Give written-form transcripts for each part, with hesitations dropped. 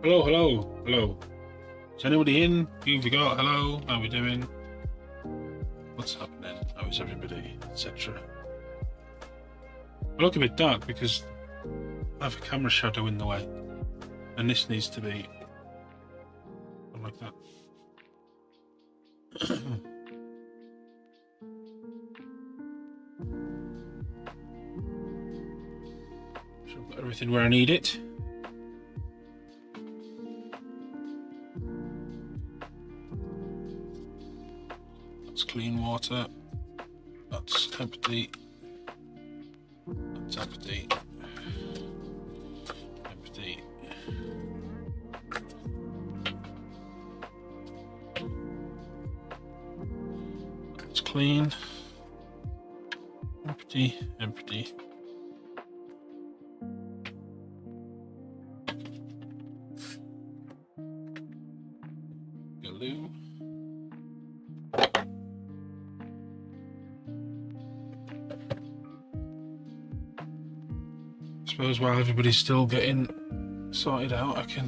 Hello, hello, hello. Is anybody in? Who have you got? Hello, how are we doing? What's happening? How is everybody? Etc. I look a bit dark because I have a camera shadow in the way, and this needs to be like that. So I've got everything where I need it. That's clean water. That's empty. That's empty. Empty. That's clean. Empty. Empty. Glue. I suppose while everybody's still getting sorted out, I can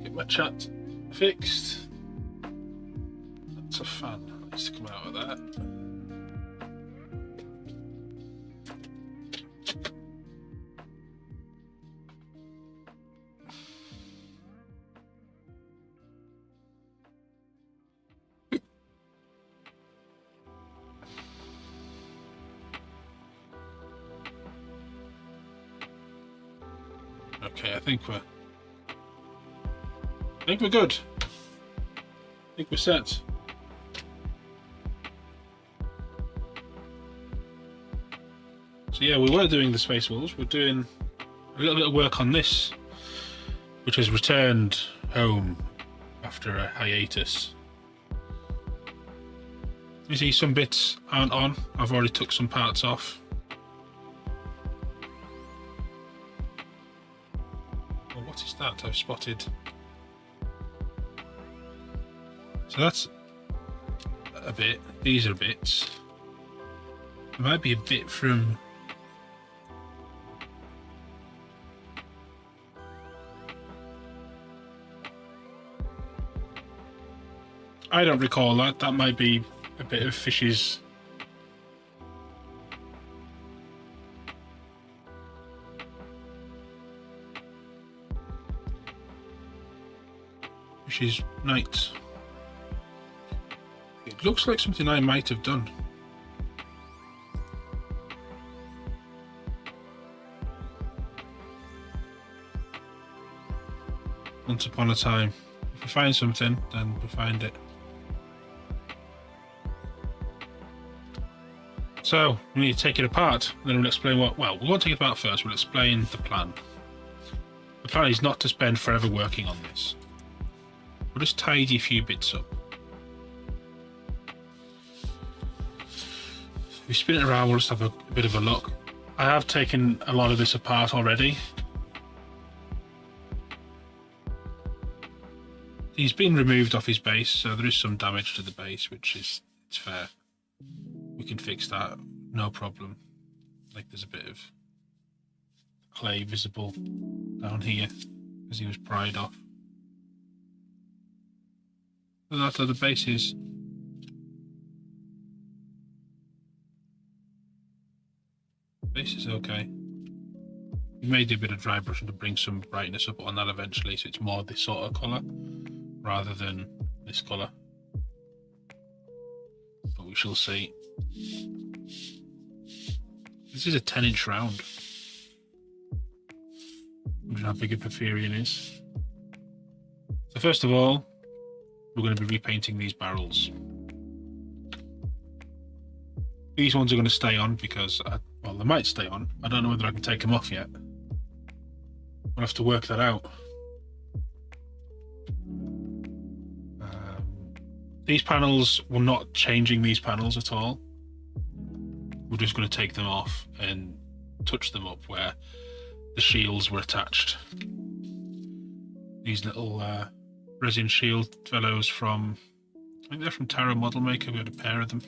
get my chat fixed. That's a fan that needs to come out of that. Okay, I think we're good. I think we're set. So yeah, we were doing the Space Wolves. We're doing a little bit of work on this, which has returned home after a hiatus. You see some bits aren't on. I've already took some parts off. Oh, what is that I've spotted? So that's a bit. These are bits. There might be a bit from I don't recall that. That might be a bit of Fish's. Fish's night. It looks like something I might have done. Once upon a time. If we find something, then we find it. So, we need to take it apart, and then we'll explain what... Well, we won't take it apart first, we'll explain the plan. The plan is not to spend forever working on this. We'll just tidy a few bits up. If we spin it around, we'll just have a bit of a look. I have taken a lot of this apart already. He's been removed off his base, so there is some damage to the base, which is it's fair. We can fix that, no problem. Like there's a bit of clay visible down here because he was pried off. So that's how the base is. Base is okay. We may do a bit of dry brushing to bring some brightness up on that eventually, so it's more this sort of colour rather than this colour. But we shall see. This is a 10-inch round. I don't know how big a Porphyrion is. So first of all, we're going to be repainting these barrels. These ones are going to stay on because, well, they might stay on. I don't know whether I can take them off yet. We'll have to work that out. These panels, we're not changing these panels at all. We're just going to take them off and touch them up where the shields were attached. These little resin shield fellows from, I think they're from Terra Model Maker. We had a pair of them.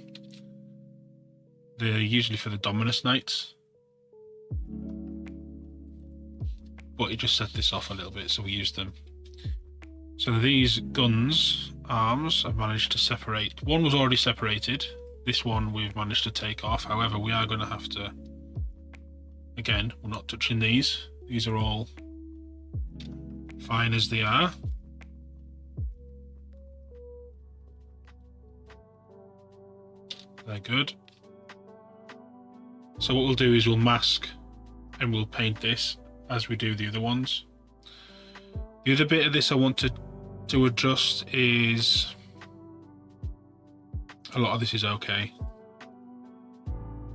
They're usually for the Dominus Knights. But it just set this off a little bit, so we used them. So these guns, arms, I've managed to separate. One was already separated. This one we've managed to take off. However, we are going to have to... Again, we're not touching these. These are all fine as they are. They're good. So what we'll do is we'll mask and we'll paint this as we do the other ones. The other bit of this I want to adjust is... A lot of this is okay.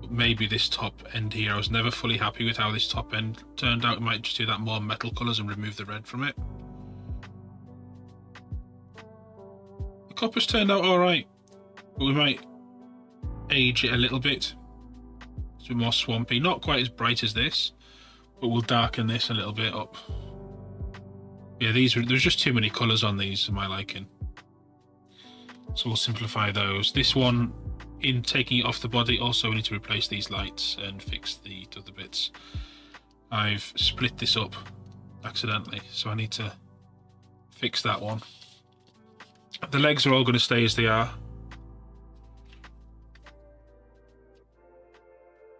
But maybe this top end here, I was never fully happy with how this top end turned out. We might just do that more metal colours and remove the red from it. The copper's turned out alright, but we might age it a little bit. It's a bit more swampy, not quite as bright as this, but we'll darken this a little bit up. Yeah, there's just too many colours on these to my liking. So we'll simplify those. This one, in taking it off the body, also we need to replace these lights and fix the other bits. I've split this up accidentally, so I need to fix that one. The legs are all going to stay as they are.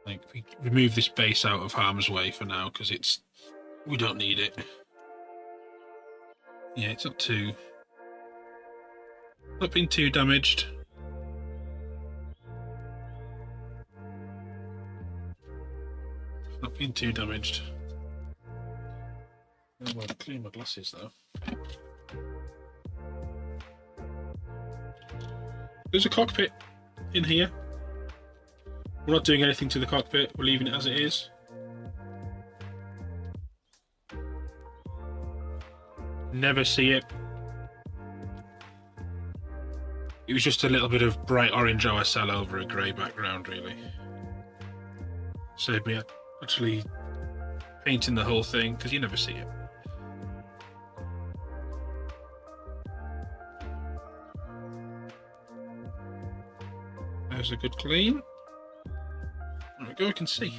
Like, we remove this base out of harm's way for now because we don't need it. Yeah, it's not been too damaged. Not been too damaged. I'm going to clean my glasses though. There's a cockpit in here. We're not doing anything to the cockpit, we're leaving it as it is. Never see it. It was just a little bit of bright orange OSL over a grey background, really. Saved me actually painting the whole thing, because you never see it. There's a good clean. There we go, I can see.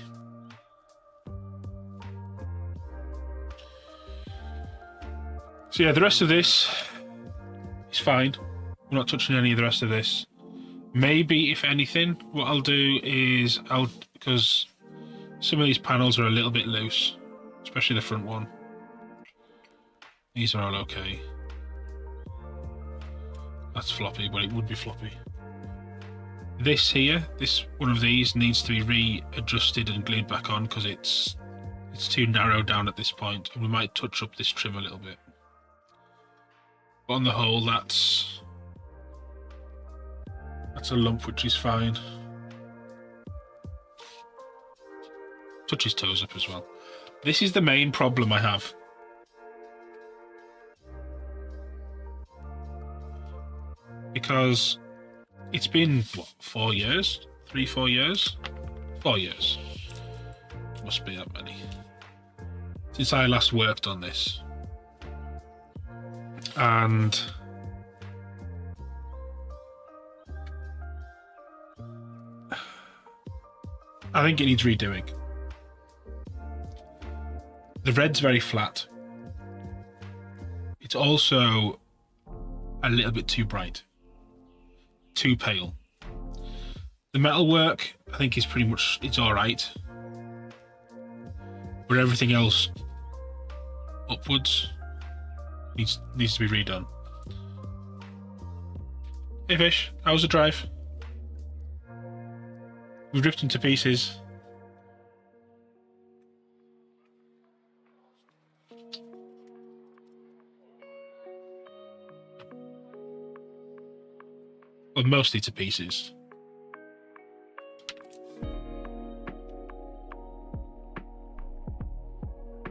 So yeah, the rest of this is fine. We're not touching any of the rest of this. Maybe, if anything, what I'll do is because some of these panels are a little bit loose, especially the front one. These are all okay. That's floppy, but it would be floppy. This here, one of these needs to be readjusted and glued back on because it's too narrow down at this point, and we might touch up this trim a little bit. But on the whole, that's a lump, which is fine. Touch his toes up as well. This is the main problem I have. Because it's been, what, 4 years? 3-4 years? 4 years. Must be that many. Since I last worked on this. And I think it needs redoing. The red's very flat. It's also a little bit too bright. Too pale. The metalwork, I think, is pretty much, it's alright. But everything else upwards needs to be redone. Hey fish, how's the drive? We've ripped them to pieces. Well, mostly to pieces.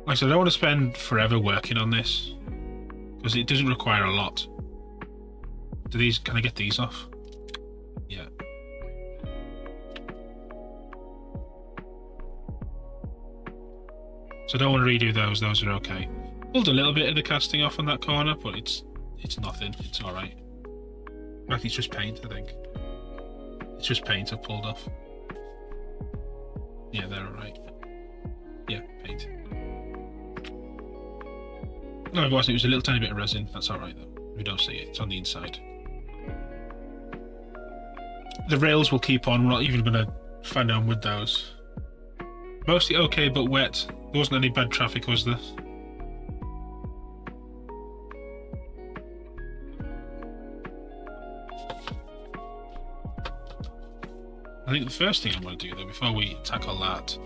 Like I said, I don't want to spend forever working on this because it doesn't require a lot. Can I get these off? Yeah. So I don't want to redo those are okay. Pulled a little bit of the casting off on that corner, but it's nothing, it's alright. In fact, it's just paint, I think. It's just paint I've pulled off. Yeah, they're alright. Yeah, paint. No, it wasn't. It was a little tiny bit of resin. That's alright though. We don't see it. It's on the inside. The rails will keep on. We're not even going to fan down with those. Mostly okay, but wet. There wasn't any bad traffic, was there? I think the first thing I'm going to do, though, before we tackle that,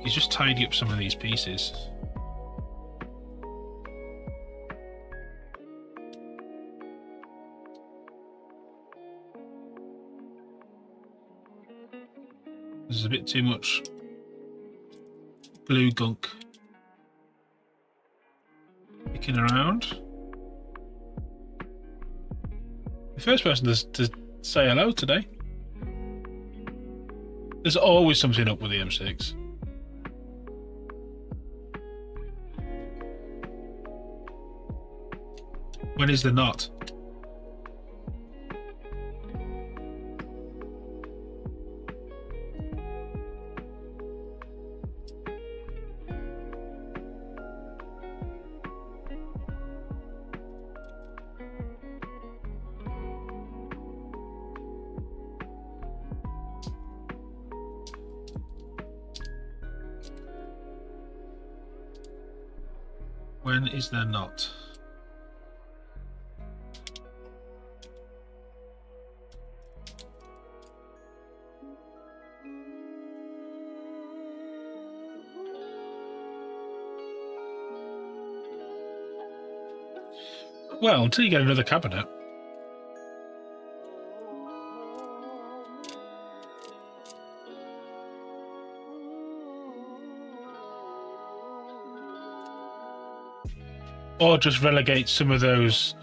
is just tidy up some of these pieces. There's a bit too much glue gunk kicking around. The first person to say hello today. There's always something up with the M6. When is there not? When is there not? Well, until you get another cabinet. Or just relegate some of those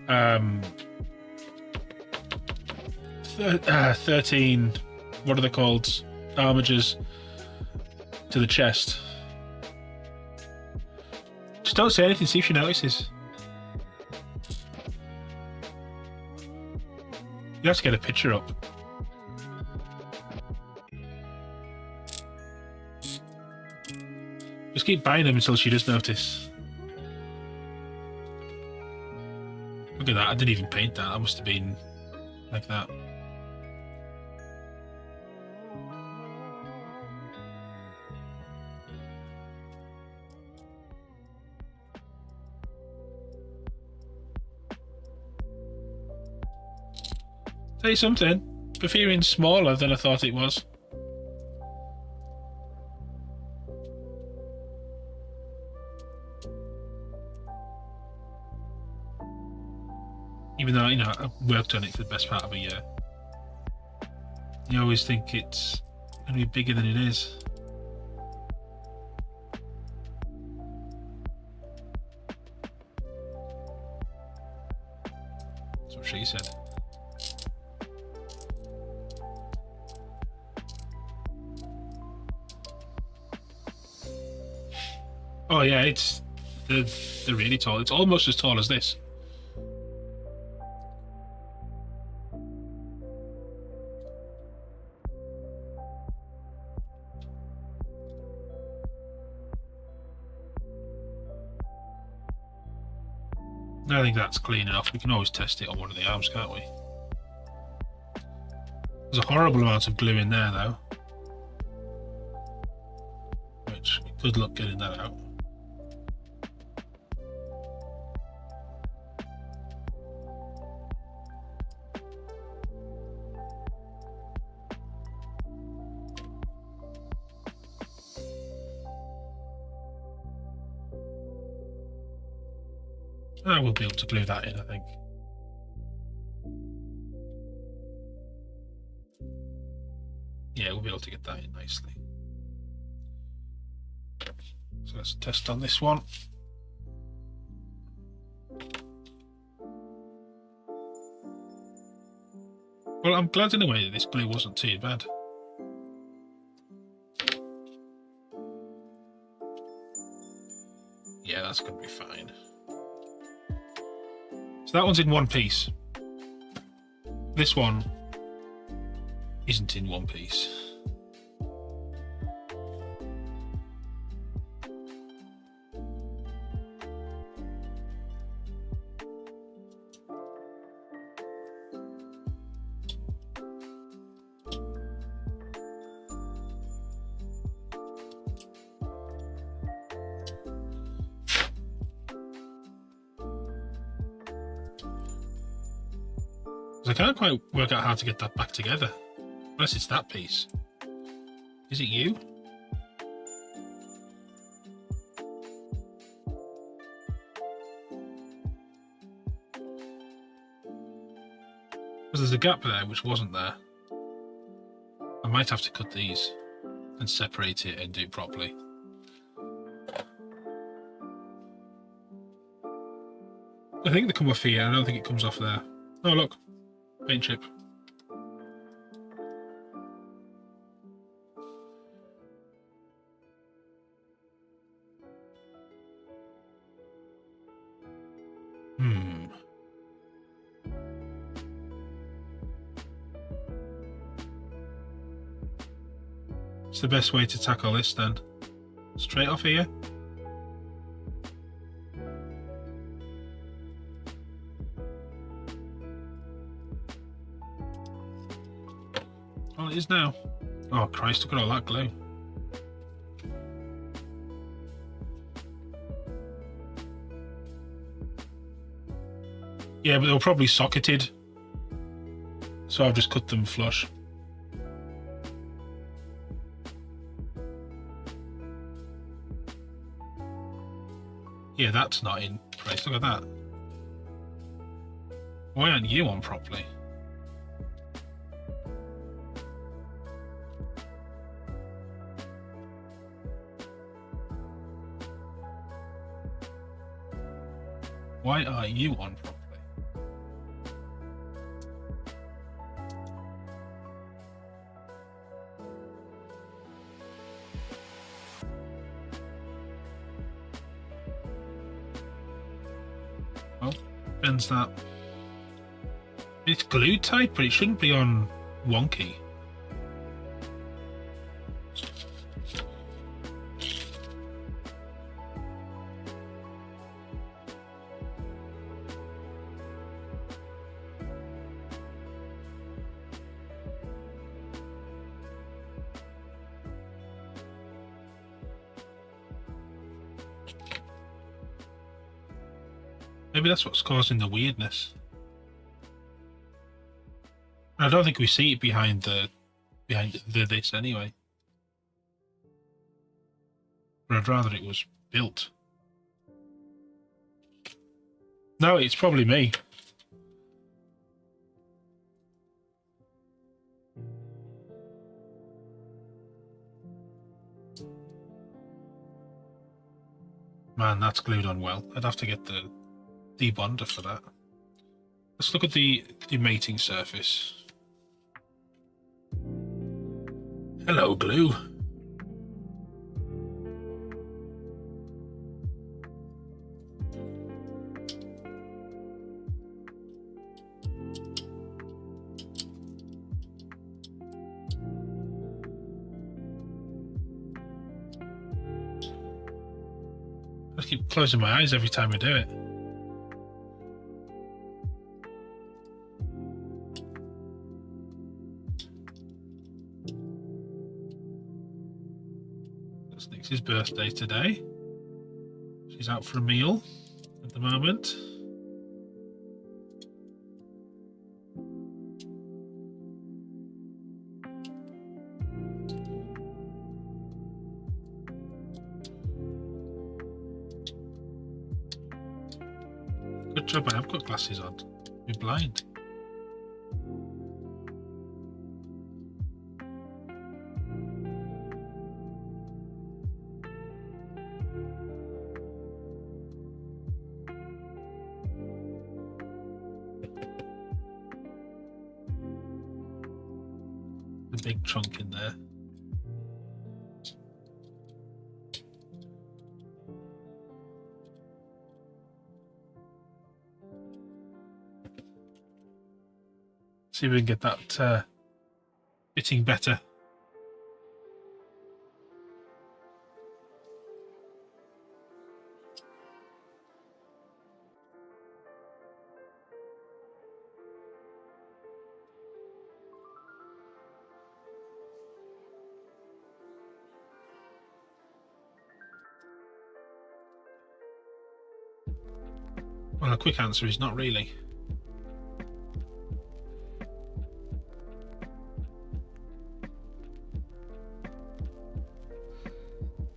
13, what are they called? Armigers to the chest. Just don't say anything, see if she notices. You have to get a picture up. Just keep buying them until she does notice. Look at that, I didn't even paint that. That must have been like that. Tell you something, Porphyrion's smaller than I thought it was. Even though, you know, I've worked on it for the best part of a year. You always think it's going to be bigger than it is. That's what she said. Oh yeah, they're really tall. It's almost as tall as this. I think that's clean enough. We can always test it on one of the arms, can't we? There's a horrible amount of glue in there, though. Which, good luck getting that out. I will be able to glue that in, I think. Yeah, we'll be able to get that in nicely. So let's test on this one. Well, I'm glad in a way that this glue wasn't too bad. Yeah, that's going to be fine. So that one's in one piece. This one isn't in one piece. I can't quite work out how to get that back together. Unless it's that piece. Is it you? Because there's a gap there which wasn't there. I might have to cut these and separate it and do it properly. I think they come off here. I don't think it comes off there. Oh look, paint chip. What's the best way to tackle this then? Straight off here? Oh, it is now. Oh Christ, look at all that glue. Yeah, but they were probably socketed. So I've just cut them flush. Yeah, that's not in place. Look at that. Why aren't you on properly? Why are you on properly? Well, depends that. It's glue tight, but it shouldn't be on wonky. Maybe that's what's causing the weirdness. I don't think we see it behind this anyway. But I'd rather it was built. No, it's probably me. Man, that's glued on well. I'd have to get the debonder for that. Let's look at the mating surface. Hello, glue. I keep closing my eyes every time I do it. It's Nixie's birthday today. She's out for a meal at the moment. Good job I have got glasses on. You're blind. The big trunk in there. See if we can get that fitting better. Well, a quick answer is not really.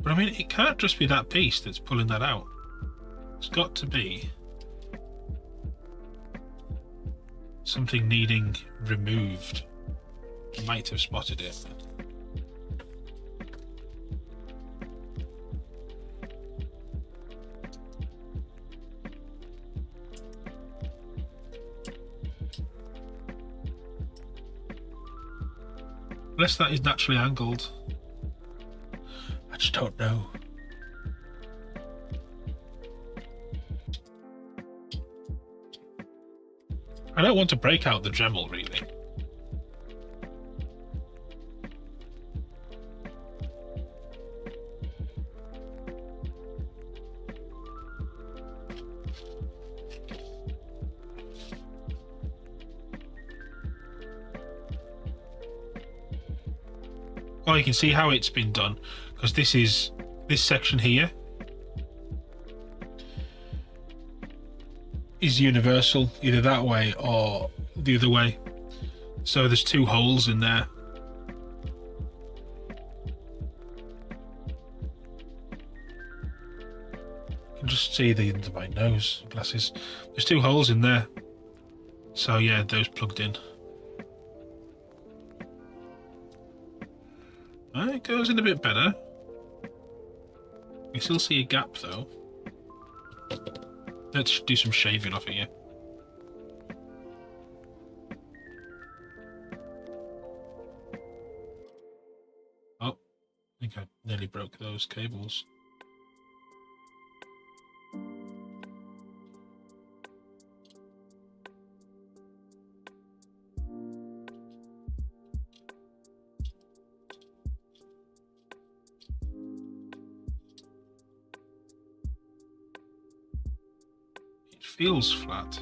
But I mean, it can't just be that piece that's pulling that out. It's got to be something needing removed. I might have spotted it. Unless that is naturally angled. I just don't know. I don't want to break out the Dremel, really. Well, you can see how it's been done, because this section here is universal, either that way or the other way. So there's two holes in there. You can just see the under my nose glasses. There's two holes in there. So yeah, those plugged in. It goes in a bit better. You still see a gap though. Let's do some shaving off here. Oh, I think I nearly broke those cables. Feels flat.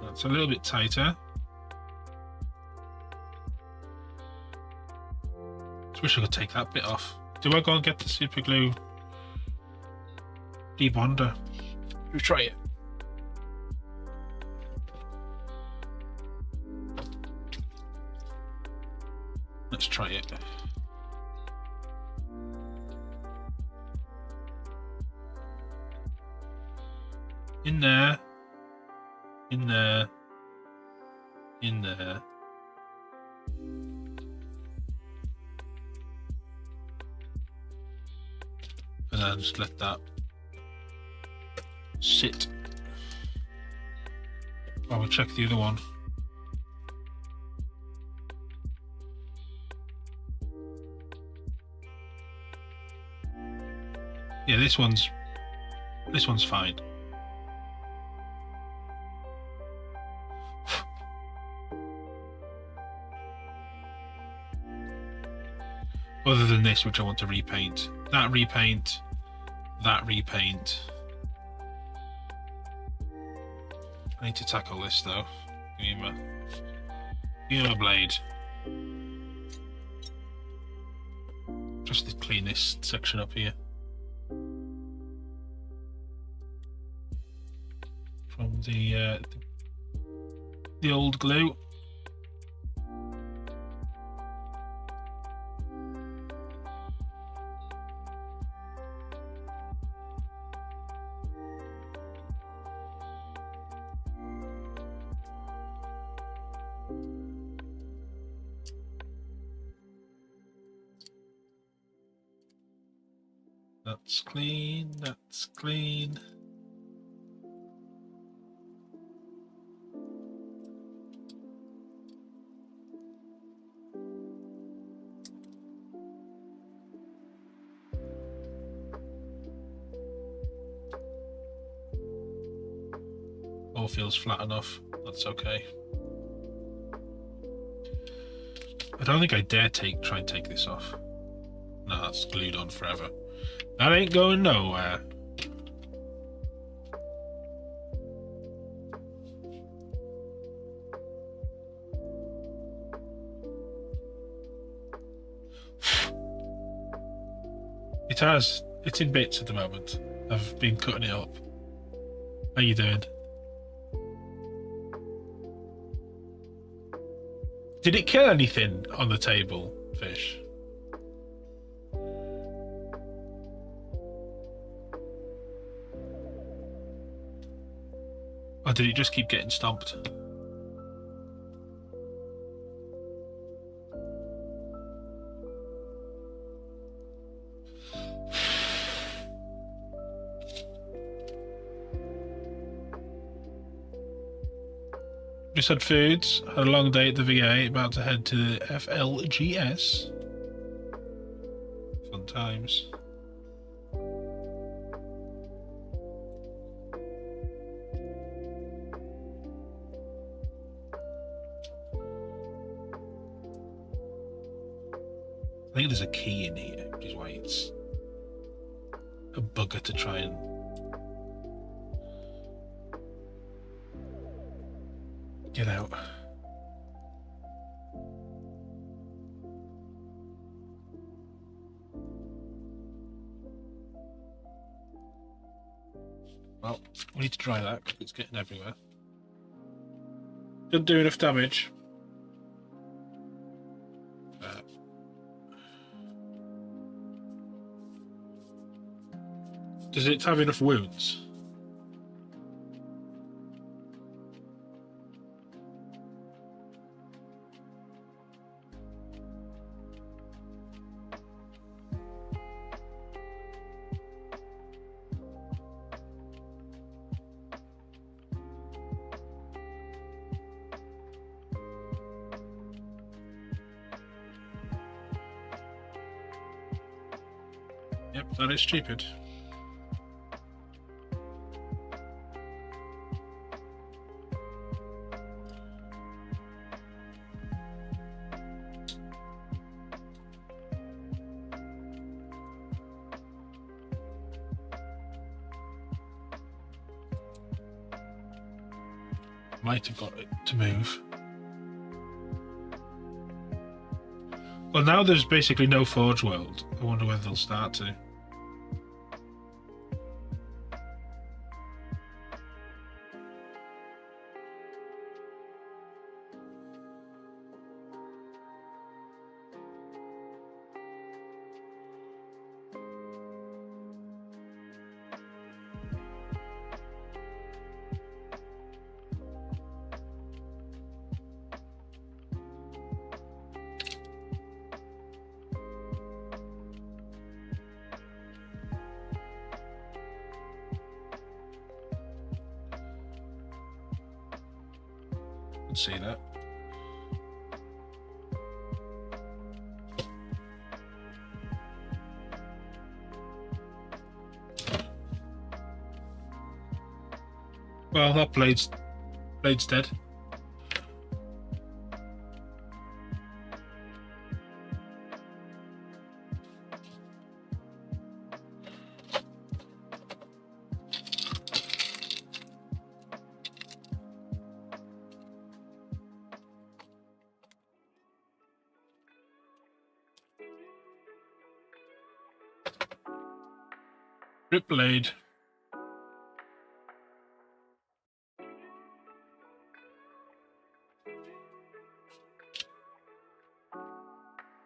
That's a little bit tighter. Just wish I could take that bit off. Do I go and get the super glue debonder? We'll try it. Let's try it. In there. In there. In there. And then just let that sit. While we check the other one. Yeah, this one's fine. Other than this, which I want to repaint. That repaint. That repaint. I need to tackle this though. Give me my blade. Just the cleanest section up here. From the old glue. That's clean, that's clean. All feels flat enough, that's okay. I don't think I dare try and take this off. No, that's glued on forever. That ain't going nowhere. It has. It's in bits at the moment. I've been cutting it up. How you doing? Did it kill anything on the table, fish? Or did it just keep getting stomped? Just had foods, had a long day at the VA, about to head to the FLGS. Fun times. I think there's a key in here, which is why it's a bugger to try and get out. Well, we need to try that because it's getting everywhere. Doesn't do enough damage. Does it have enough wounds? Yep, that is stupid. Might have got it to move. Well, now there's basically no Forge World. I wonder whether they'll start to. See that. Well, that blade's dead. Rip blade.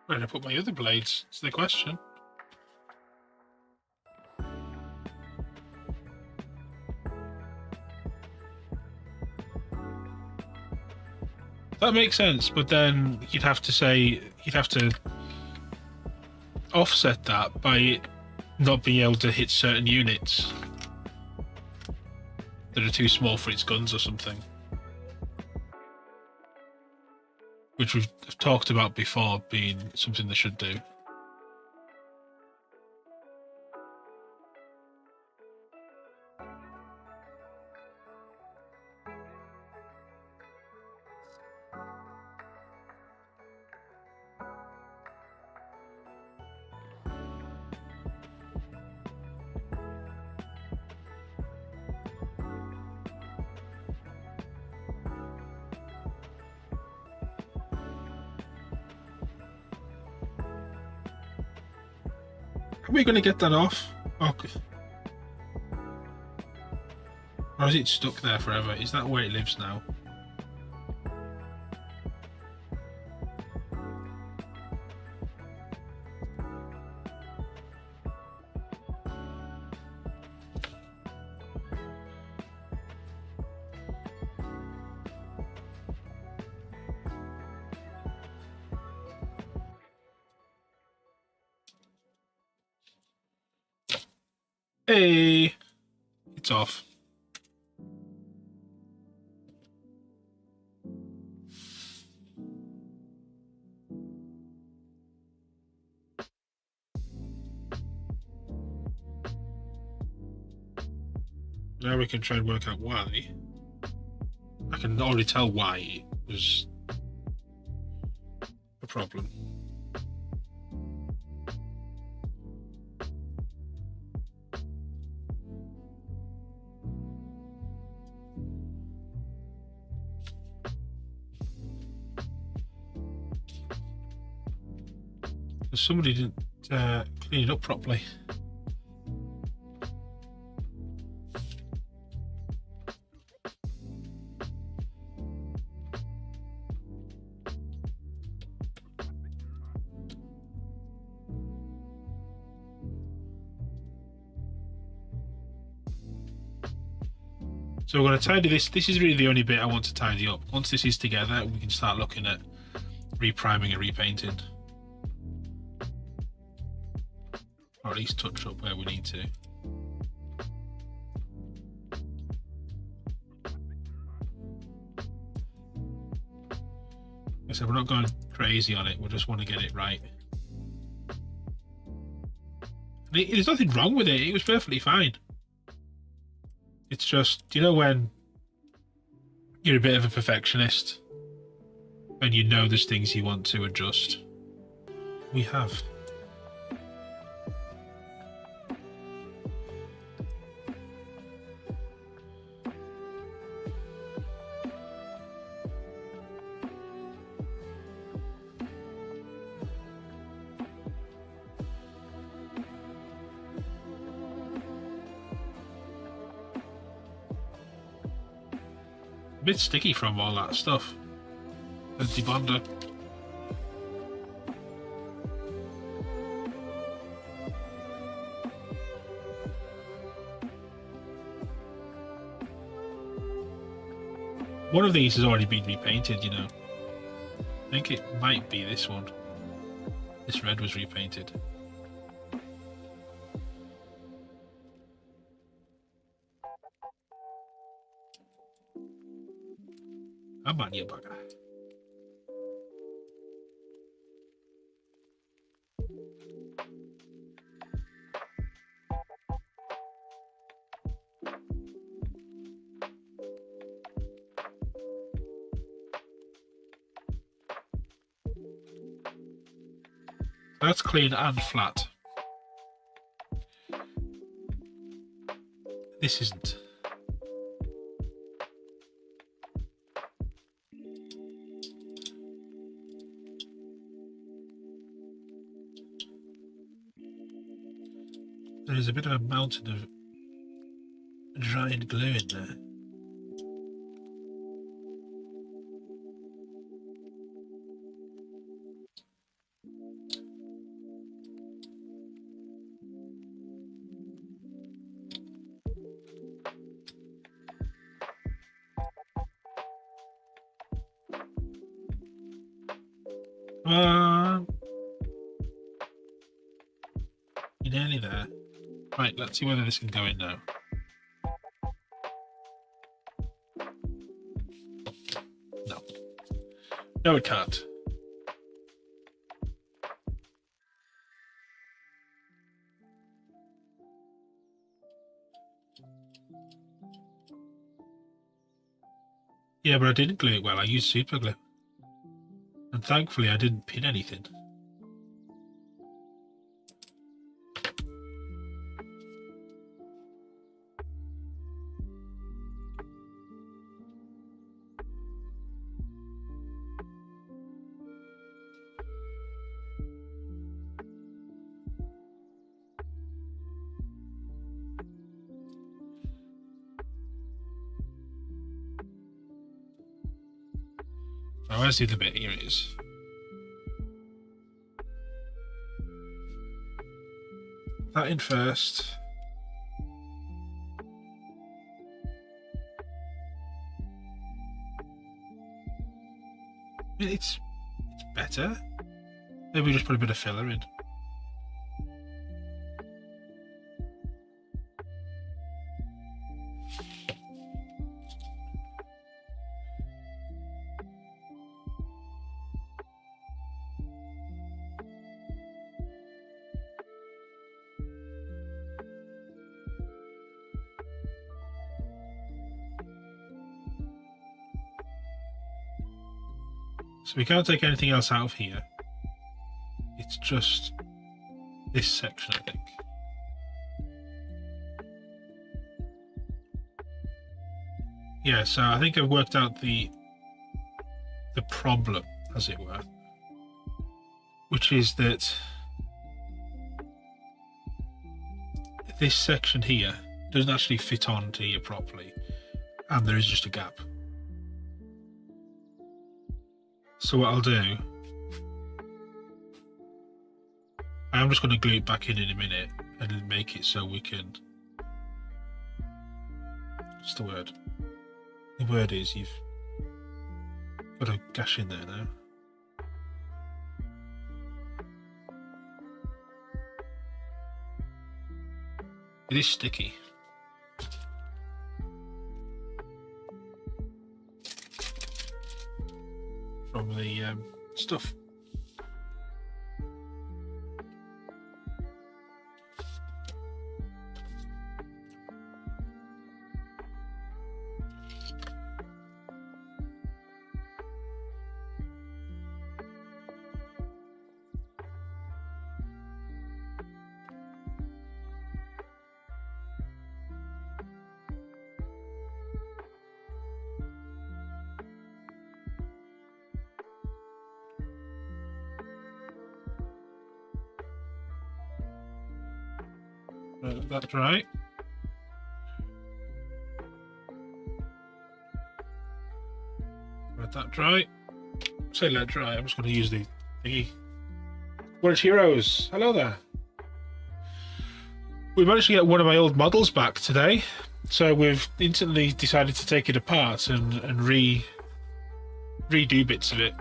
Where did I put my other blades? It's the question. That makes sense, but then you'd have to offset that by not being able to hit certain units that are too small for its guns or something. Which we've talked about before being something they should do. Are we going to get that off? Okay. Or is it stuck there forever? Is that where it lives now? Hey, it's off. Now we can try and work out why. I can already tell why it was a problem. Somebody didn't clean it up properly. So we're going to tidy this. This is really the only bit I want to tidy up. Once this is together, we can start looking at repriming and repainting. Or at least touch up where we need to. Like I said, we're not going crazy on it. We just want to get it right. There's nothing wrong with it. It was perfectly fine. It's just, you know, when you're a bit of a perfectionist and you know there's things you want to adjust. We have. A bit sticky from all that stuff. The debonder. One of these has already been repainted, you know. I think it might be this one. This red was repainted. Come on, you bugger. That's clean and flat. This isn't. There's a bit of a mountain of giant glue in there. You're nearly there. Right, let's see whether this can go in now. No. No, it can't. Yeah, but I didn't glue it well. I used super glue. And thankfully I didn't pin anything. Oh, where's the other bit? Here it is. That in first. It's better. Maybe we just put a bit of filler in. So we can't take anything else out of here. It's just this section, I think. Yeah, so I think I've worked out the problem, as it were, which is that this section here doesn't actually fit onto here properly, and there is just a gap. So what I'll do, I'm just going to glue it back in a minute and make it so we can, what's the word? The word is you've got a gash in there now. It is sticky. From the stuff. Let that dry. Let that dry. Say let dry. I'm just going to use the thingy. Welsh Heroes, hello there. We managed to get one of my old models back today, so we've instantly decided to take it apart and redo bits of it.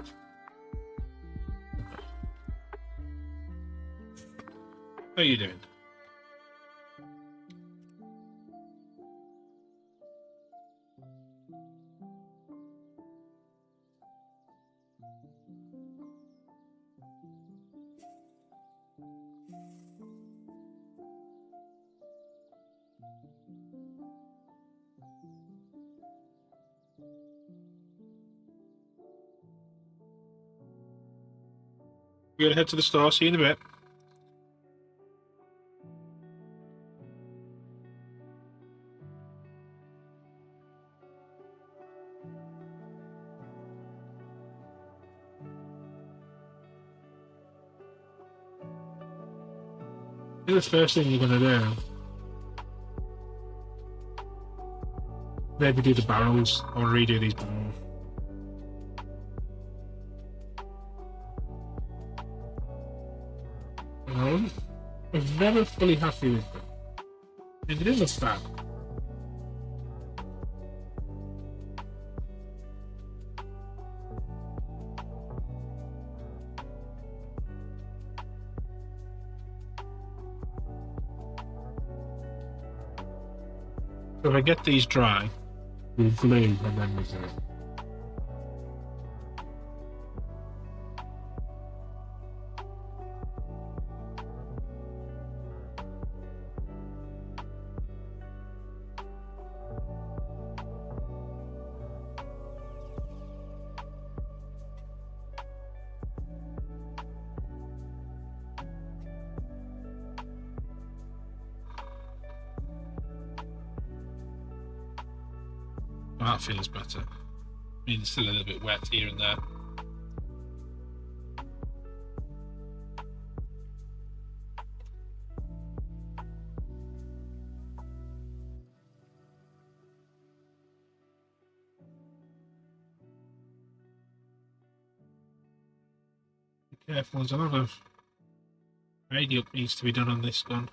How are you doing? We're going to head to the store, see you in a bit. The first thing you're going to do, maybe do the barrels. I want to redo these barrels. I'm never fully happy with them. They didn't look bad. So if I get these dry, we'll glue and then we'll do it. That feels better. I mean, it's still a little bit wet here and there. Be careful, there's a lot of radio needs to be done on this gun.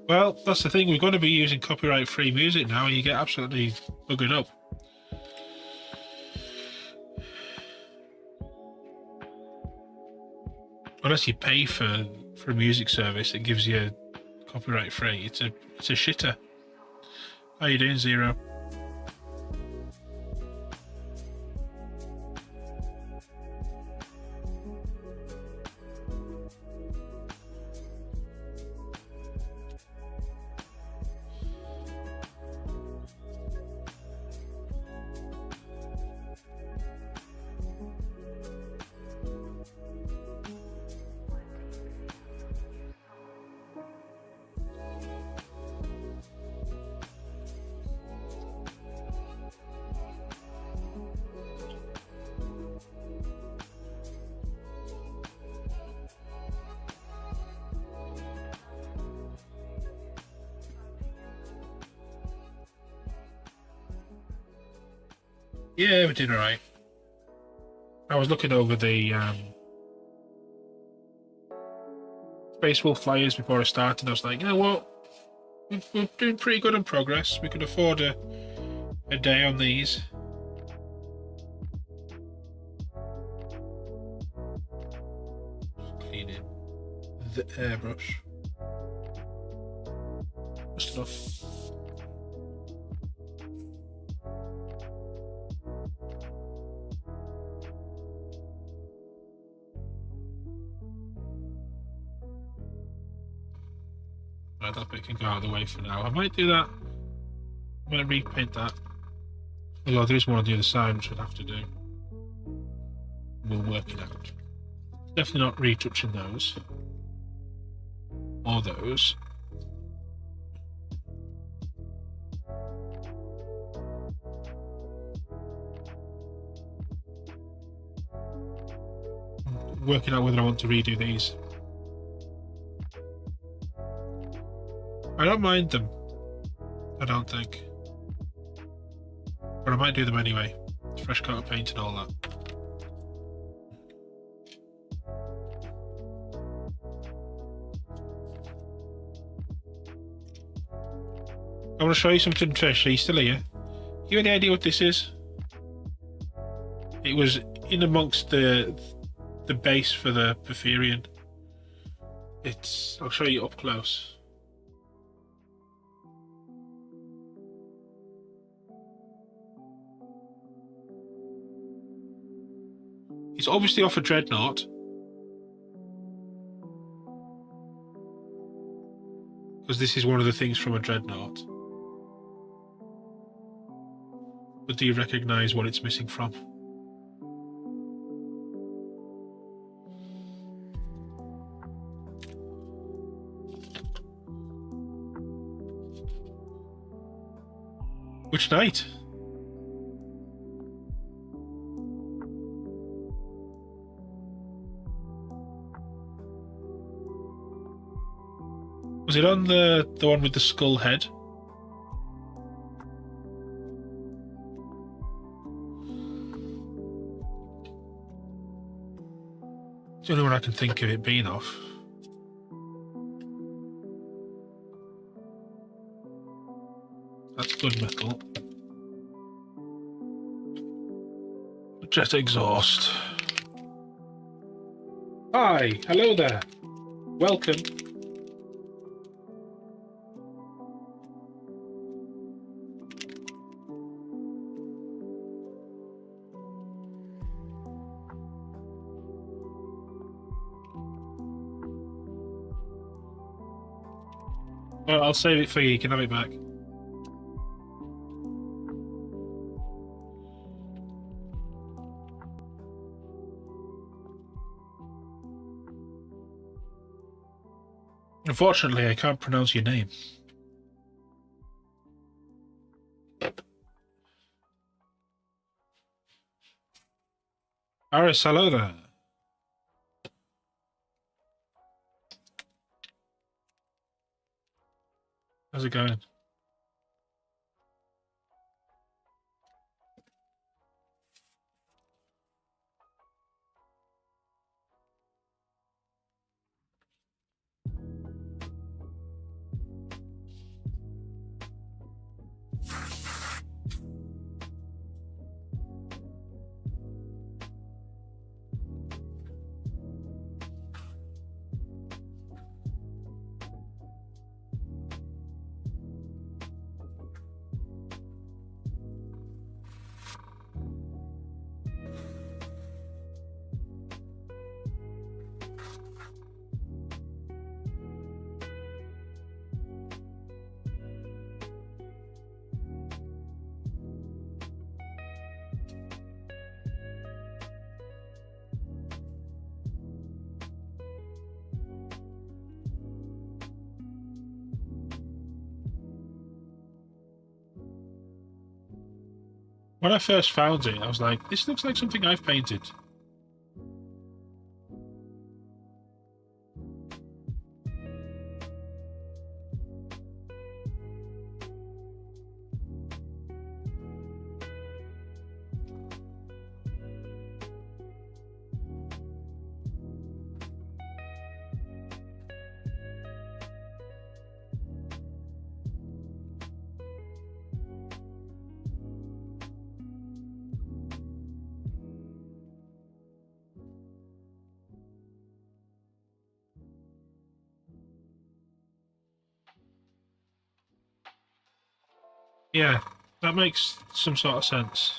Well, that's the thing, we're going to be using copyright-free music now, and you get absolutely buggered up. Unless you pay for a music service that gives you copyright-free, it's a shitter. How you doing, Zero? Yeah, we did alright. I was looking over the Space Wolf flyers before I started. I was like, you know what? We're doing pretty good on progress. We could afford a day on these. Just cleaning the airbrush. Just enough. Right, that bit can go out of the way for now. I might do that. I might repaint that. Although there is one on the other side which I'd have to do. We'll work it out. Definitely not retouching those. Or those. Working out whether I want to redo these. I don't mind them. I don't think. But I might do them anyway. Fresh coat of paint and all that. I want to show you something, Trish. Are you still here? You any idea what this is? It was in amongst the base for the Porphyrion. I'll show you up close. It's obviously off a dreadnought. Because this is one of the things from a dreadnought. But do you recognise what it's missing from? Which knight? Was it on the one with the skull head? It's the only one I can think of it being off. That's good metal. Jet exhaust. Hi, hello there. Welcome. Well, I'll save it for you. You can have it back. Unfortunately, I can't pronounce your name. Aris, hello there. How's it going? When I first found it, I was like, this looks like something I've painted. Yeah, that makes some sort of sense.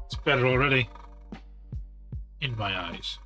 It's better already, in my eyes.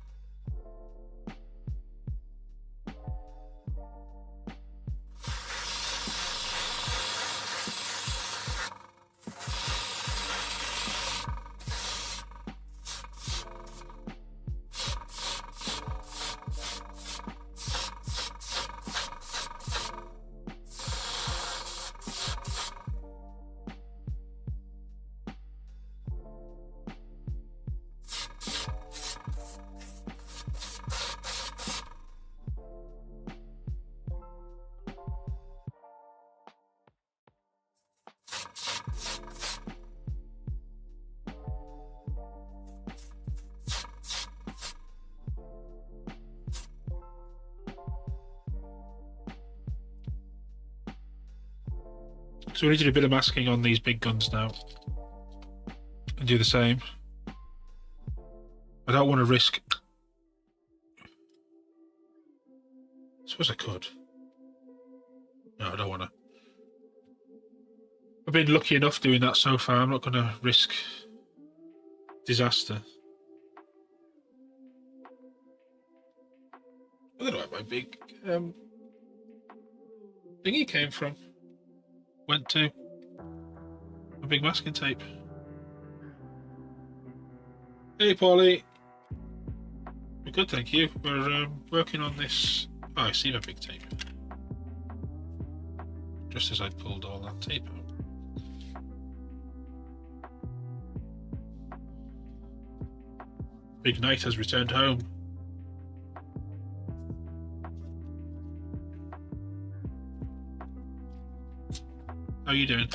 So we need to do a bit of masking on these big guns now. And do the same. I don't want to risk... I suppose I could. No, I don't want to. I've been lucky enough doing that so far. I'm not going to risk disaster. I don't know where my big thingy came from. Went to a big masking tape. Hey, Paulie. We're good, thank you. We're working on this. Oh, I see my big tape. Just as I pulled all that tape out. Big Knight has returned home. How are you doing?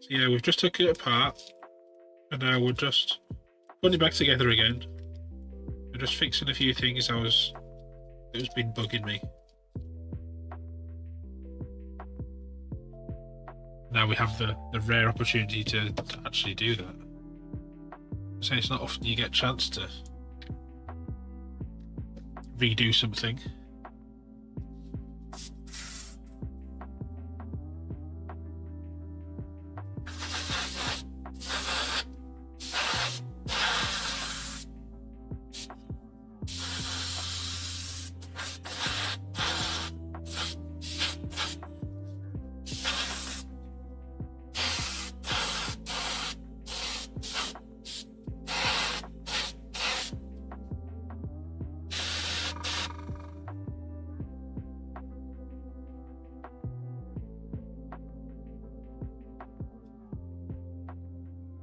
So yeah, we've just took it apart and now we're just putting it back together again. We're just fixing a few things that was been bugging me. Now we have the rare opportunity to actually do that. So it's not often you get a chance to redo something.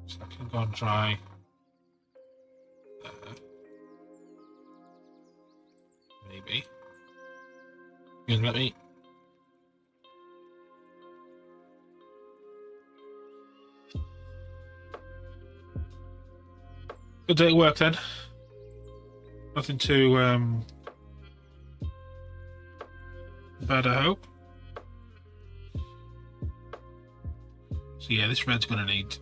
So I can go and try maybe. You gonna let me? Good day at work then. Nothing too bad, I hope. So yeah, this red's gonna need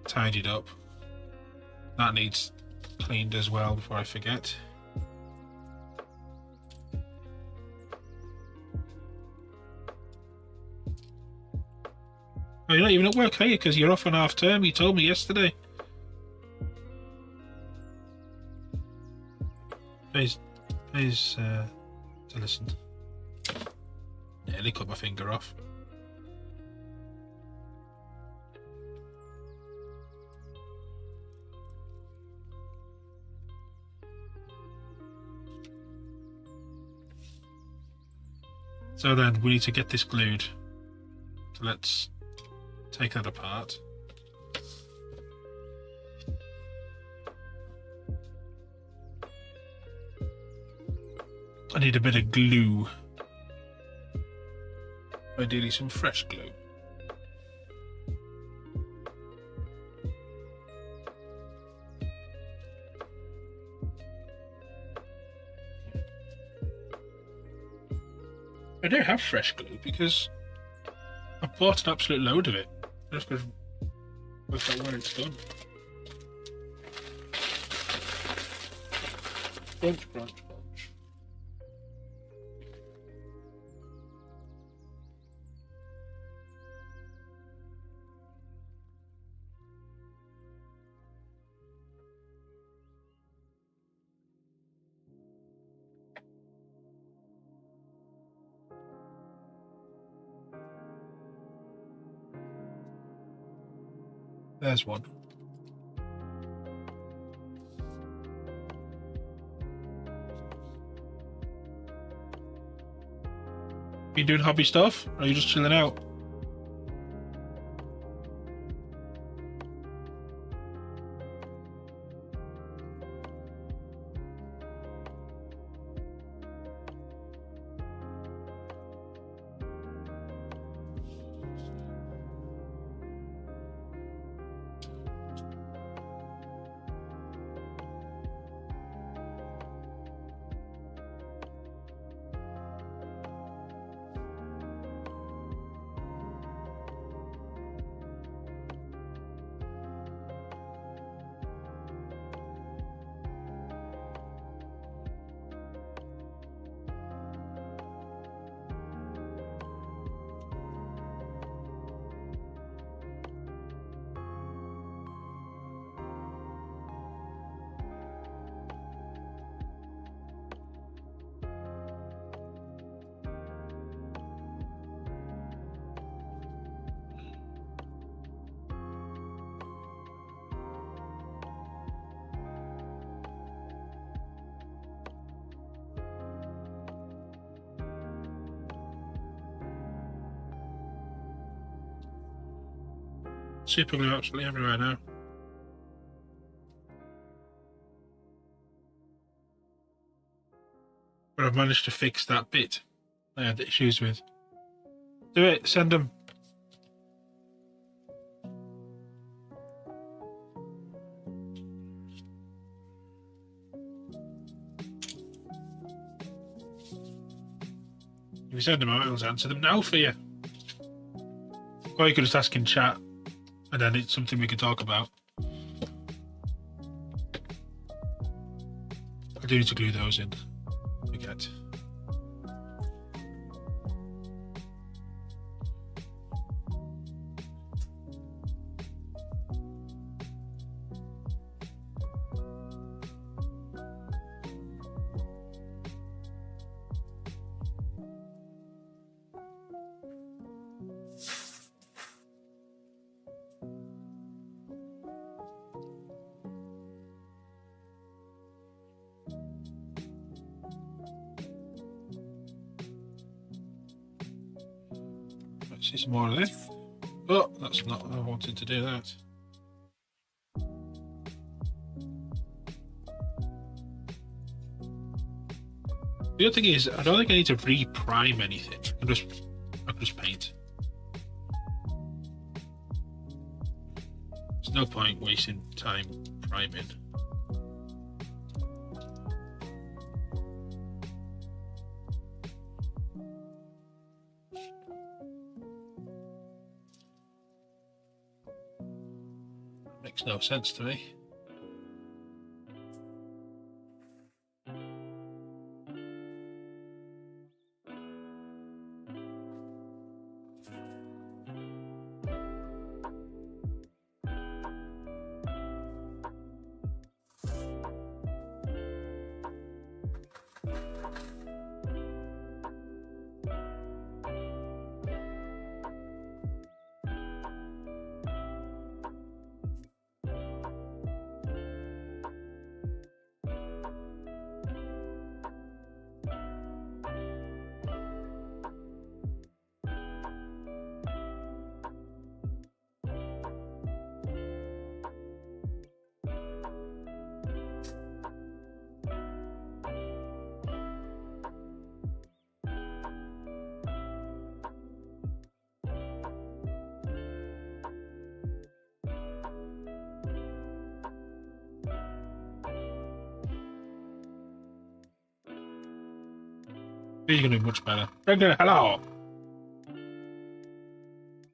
tidied up. That needs cleaned as well before I forget. Oh, you're not even at work, are you? Because you're off on half term. You told me yesterday. Please to listen. Nearly cut my finger off. So then we need to get this glued. So let's take that apart. I need a bit of glue. Ideally some fresh glue. I don't have fresh glue because I bought an absolute load of it. I'm just going to work out when it's done. Crunch, crunch, crunch. There's one. You doing hobby stuff? Or are you just chilling out? Super glue absolutely everywhere now. But I've managed to fix that bit I had issues with. Do it, send them. If you send them, I will answer them now for you. Or you could just ask in chat, and then it's something we could talk about. I do need to glue those in. Forget. See some more of this. Oh, that's not what I wanted to do that. The other thing is, I don't think I need to re-prime anything. I can just paint. There's no point wasting time priming. Makes no sense to me. He's going to do much better. Regular, hello!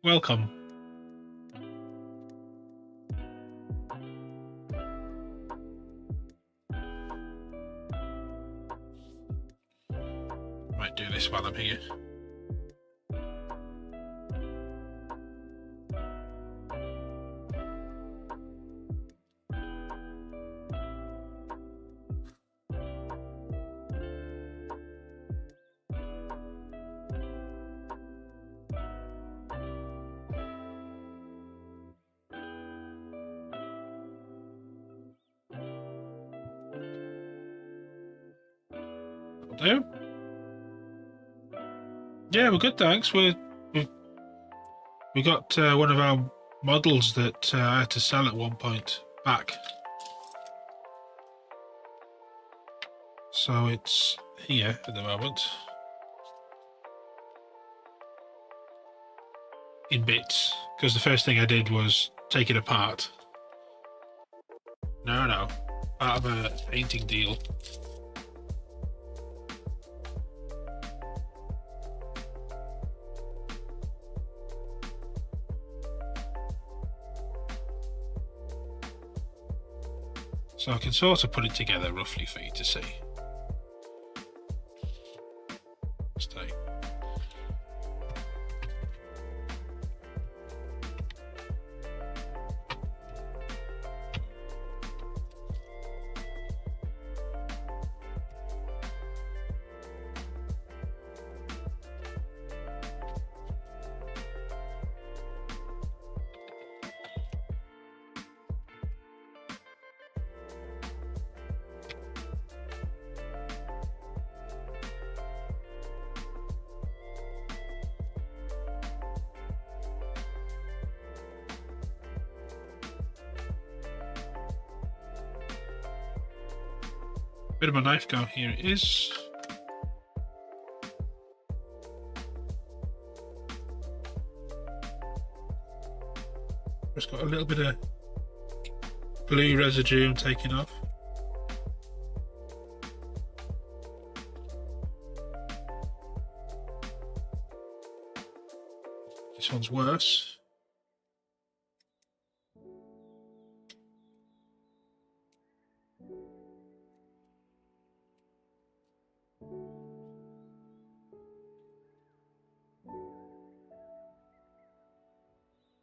Welcome. Might do this while I'm here. Do? Yeah, we're good, thanks. We got one of our models that I had to sell at one point back. So it's here at the moment. In bits. Because the first thing I did was take it apart. No. Part of a painting deal. So I can sort of put it together roughly for you to see. Stay. Bit of a knife go, here it is. Just got a little bit of glue residue I'm taking off. This one's worse.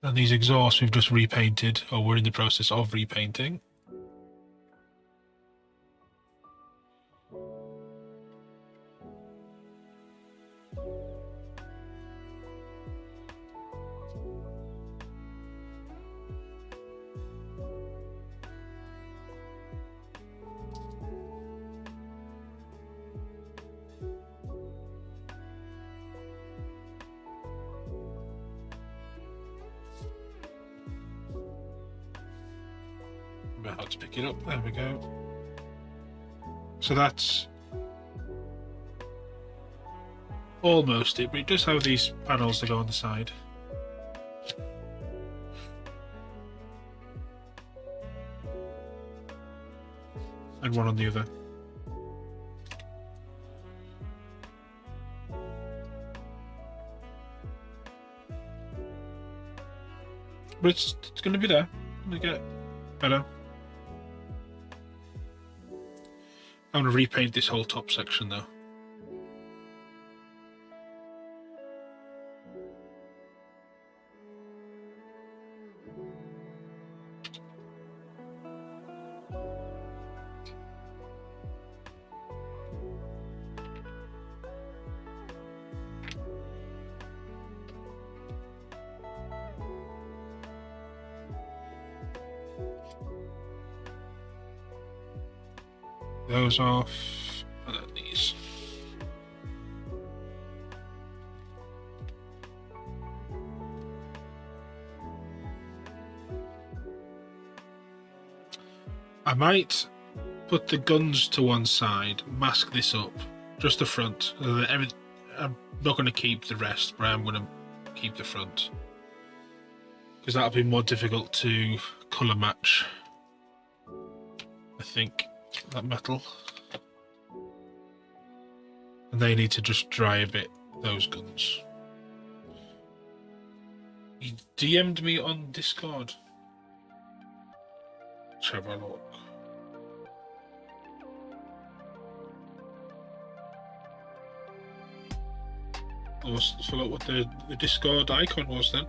And these exhausts we've just repainted, or we're in the process of repainting. How to pick it up, there we go. So that's almost it, but it does have these panels to go on the side. And one on the other. But it's going to be there. It's going to get better. I'm going to repaint this whole top section though. Those off, and then these. I might put the guns to one side, mask this up, just the front. I'm not going to keep the rest, but I'm going to keep the front. Because that'll be more difficult to colour match, I think. That metal. And they need to just dry a bit, those guns. He DM'd me on Discord. Let's have a look. I forgot what the Discord icon was then.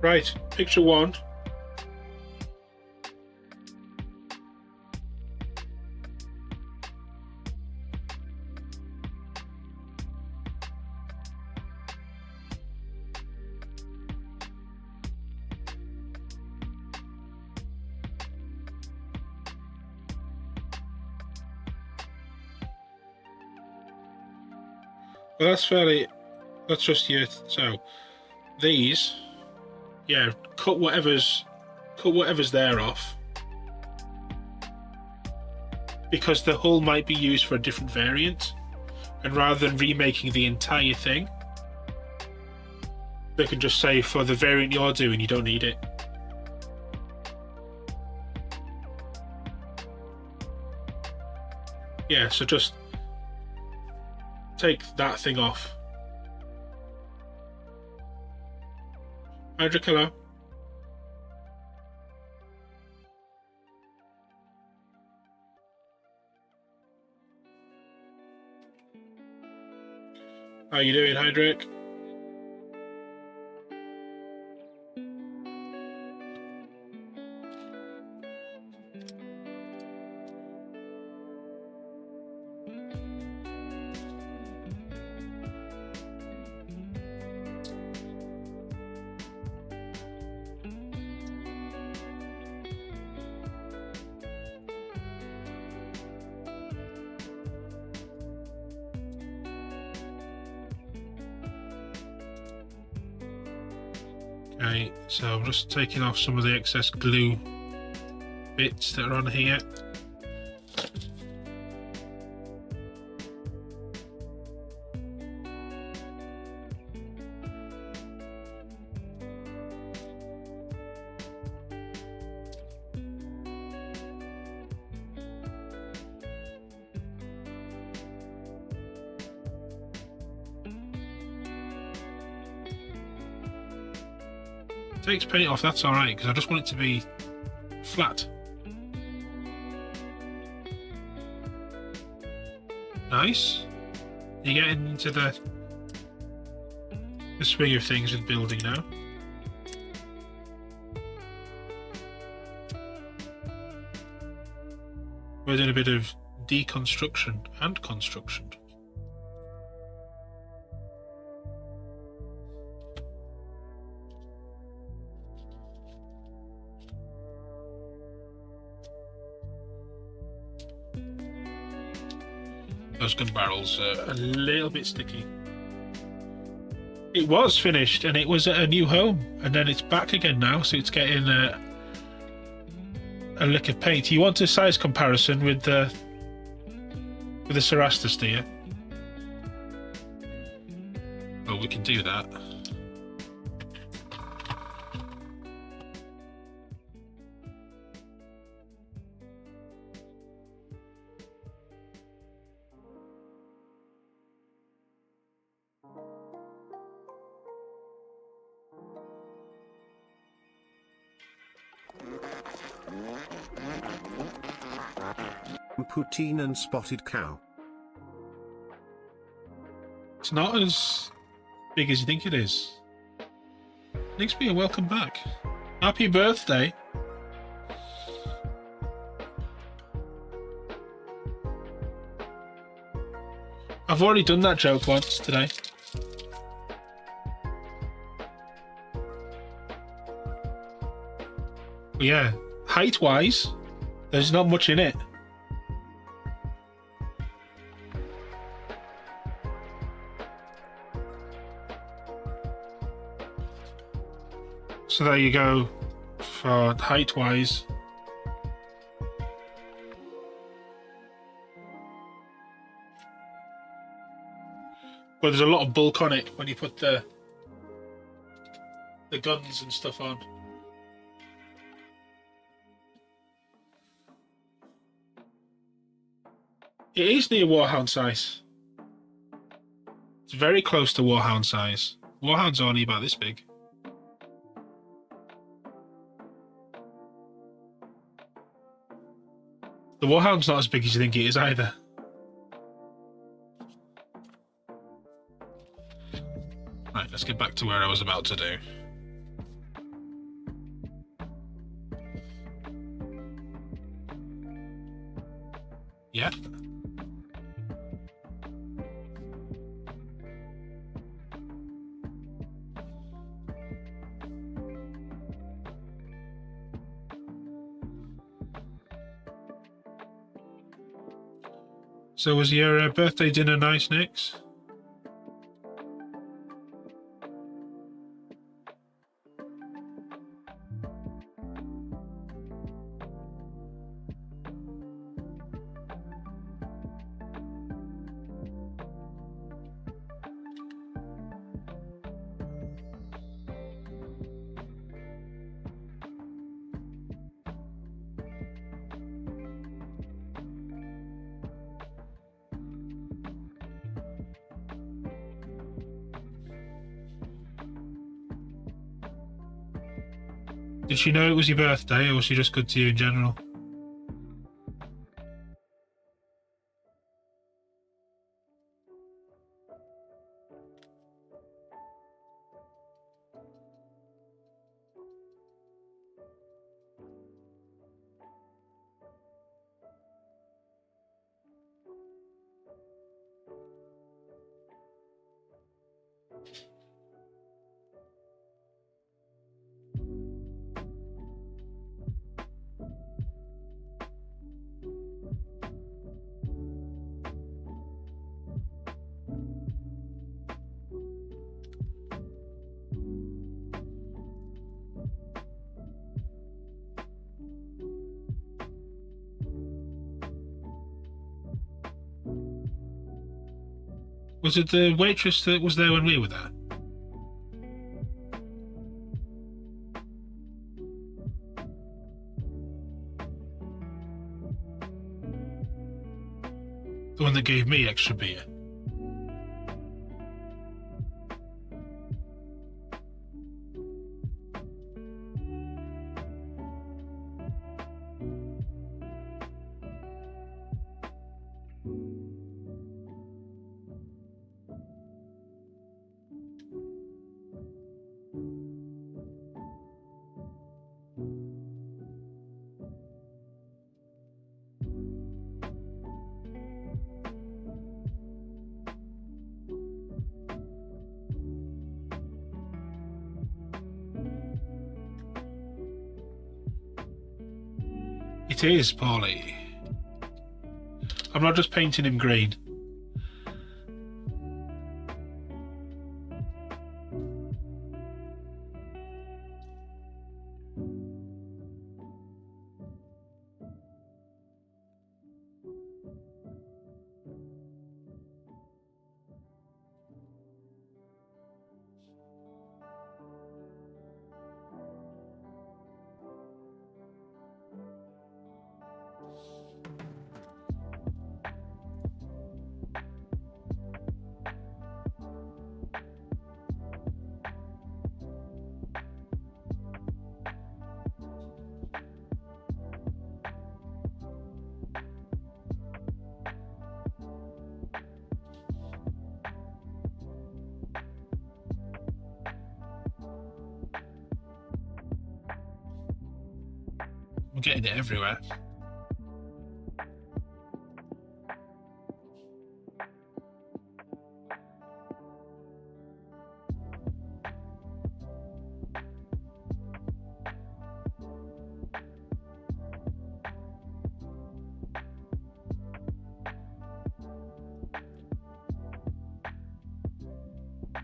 Right, picture one. Well, that's just here. So these, yeah, cut whatever's there off, because the hull might be used for a different variant, and rather than remaking the entire thing, they can just say for the variant you're doing you don't need it. Yeah, so just take that thing off. Hydra, hello. How you doing, Hydric? Okay, so I'm just taking off some of the excess glue bits that are on here. Takes paint off, that's alright, because I just want it to be flat. Nice. You're getting into the swing of things with building now. We're doing a bit of deconstruction and construction. Those gun barrels are a little bit sticky. It was finished and it was at a new home, and then it's back again now, so it's getting a lick of paint. You want a size comparison with the Cerastus, do you? Well, we can do that. Poutine and spotted cow. It's not as big as you think it is. Nixby, welcome back. Happy birthday. I've already done that joke once today. But yeah, height-wise, there's not much in it. So there you go for height-wise. But there's a lot of bulk on it when you put the guns and stuff on. It is near Warhound size. It's very close to Warhound size. Warhound's only about this big. The Warhound's not as big as you think it is either. Right, let's get back to where I was about to do. Yeah. So was your birthday dinner nice, Nix? Did she know it was your birthday, or was she just good to you in general? Was it the waitress that was there when we were there? The one that gave me extra beer? It is, Paulie. I'm not just painting him green. I'm getting it everywhere.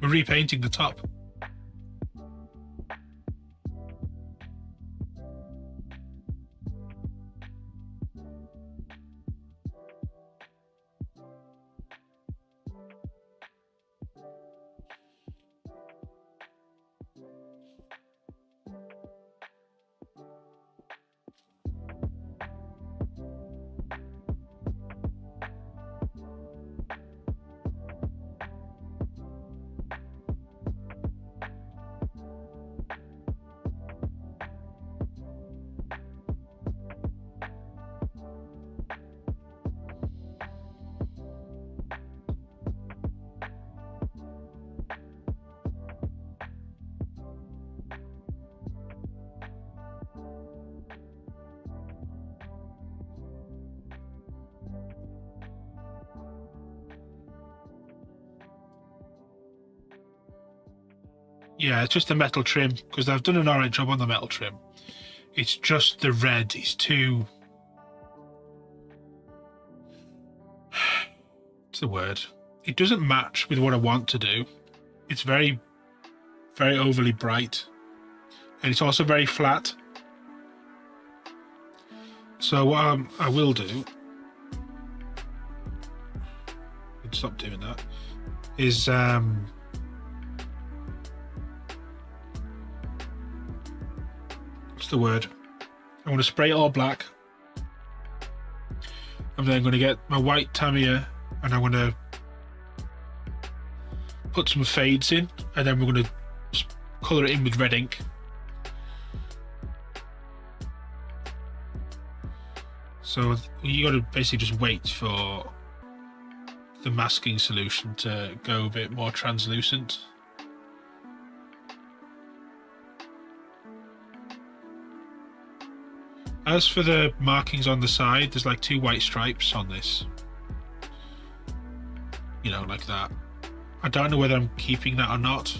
We're repainting the top. Yeah, it's just the metal trim, because I've done an alright job on the metal trim. It's just the red is too... What's the word? It doesn't match with what I want to do. It's very, very overly bright. And it's also very flat. So what I will do... Stop doing that. Is... what's the word? I'm going to spray it all black. And then I'm going to get my white Tamiya and I'm going to put some fades in, and then we're going to colour it in with red ink. So you got to basically just wait for the masking solution to go a bit more translucent. As for the markings on the side, there's like 2 white stripes on this. You know, like that. I don't know whether I'm keeping that or not.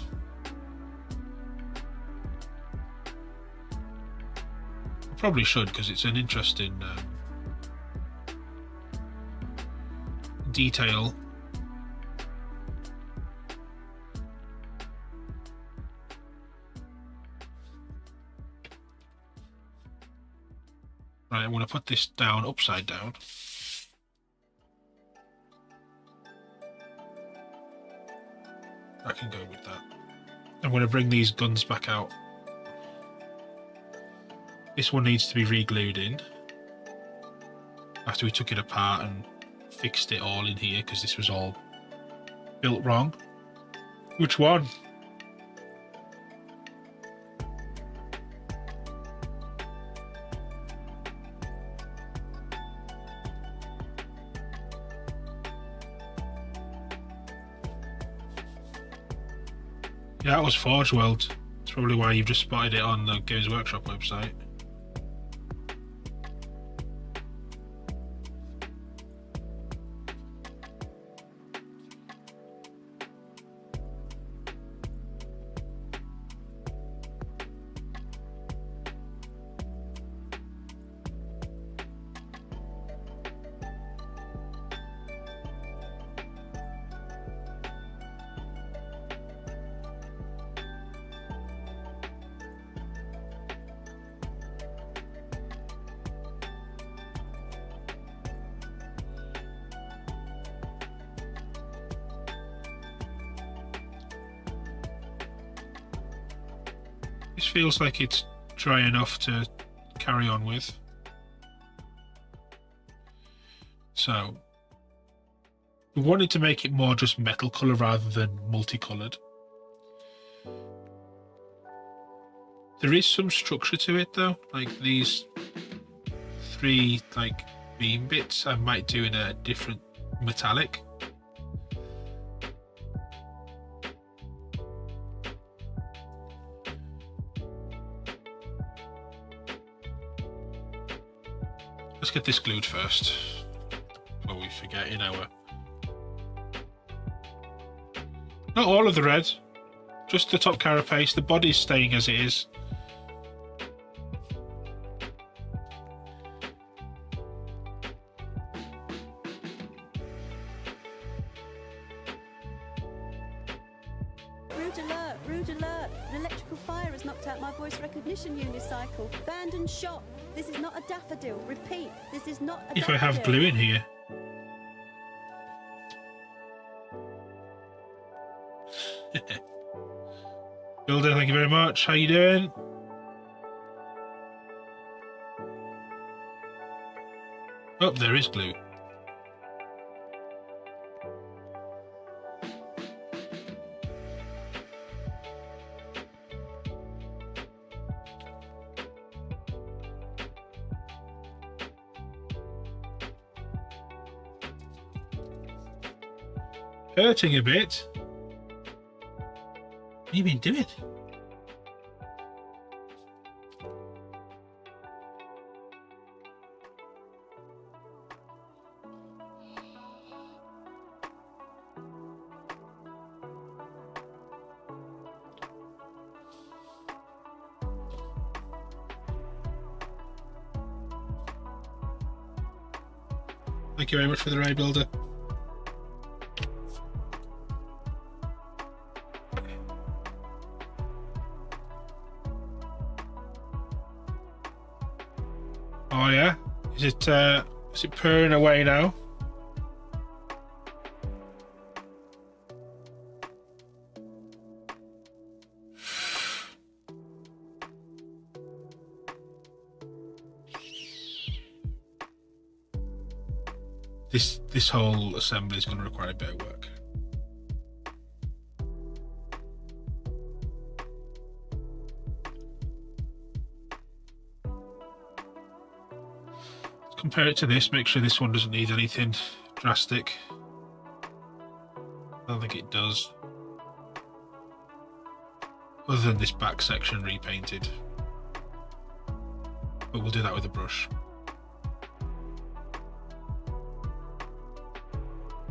I probably should, because it's an interesting detail. Right, I'm going to put this down upside down. I can go with that. I'm going to bring these guns back out. This one needs to be re-glued in. After we took it apart and fixed it all in here, because this was all built wrong. Which one? Yeah, that was Forge World. That's probably why you've just spotted it on the Games Workshop website. This feels like it's dry enough to carry on with. So, we wanted to make it more just metal colour rather than multicoloured. There is some structure to it though, like these 3 like beam bits I might do in a different metallic. Let's get this glued first, before we forget in our... Not all of the red, just the top carapace. The body's staying as it is. Rude alert, rude alert. An electrical fire has knocked out my voice recognition unicycle. Banned and shot. This is not a daffodil. Repeat, this is not a daffodil. If I have glue in here. Builder, thank you very much. How you doing? Oh, there is glue. Hurting a bit. What have you been doing? Thank you very much for the ray builder. Oh yeah, is it purring away now? This whole assembly is going to require a bit of work. Let's compare it to this, make sure this one doesn't need anything drastic. I don't think it does. Other than this back section repainted. But we'll do that with a brush.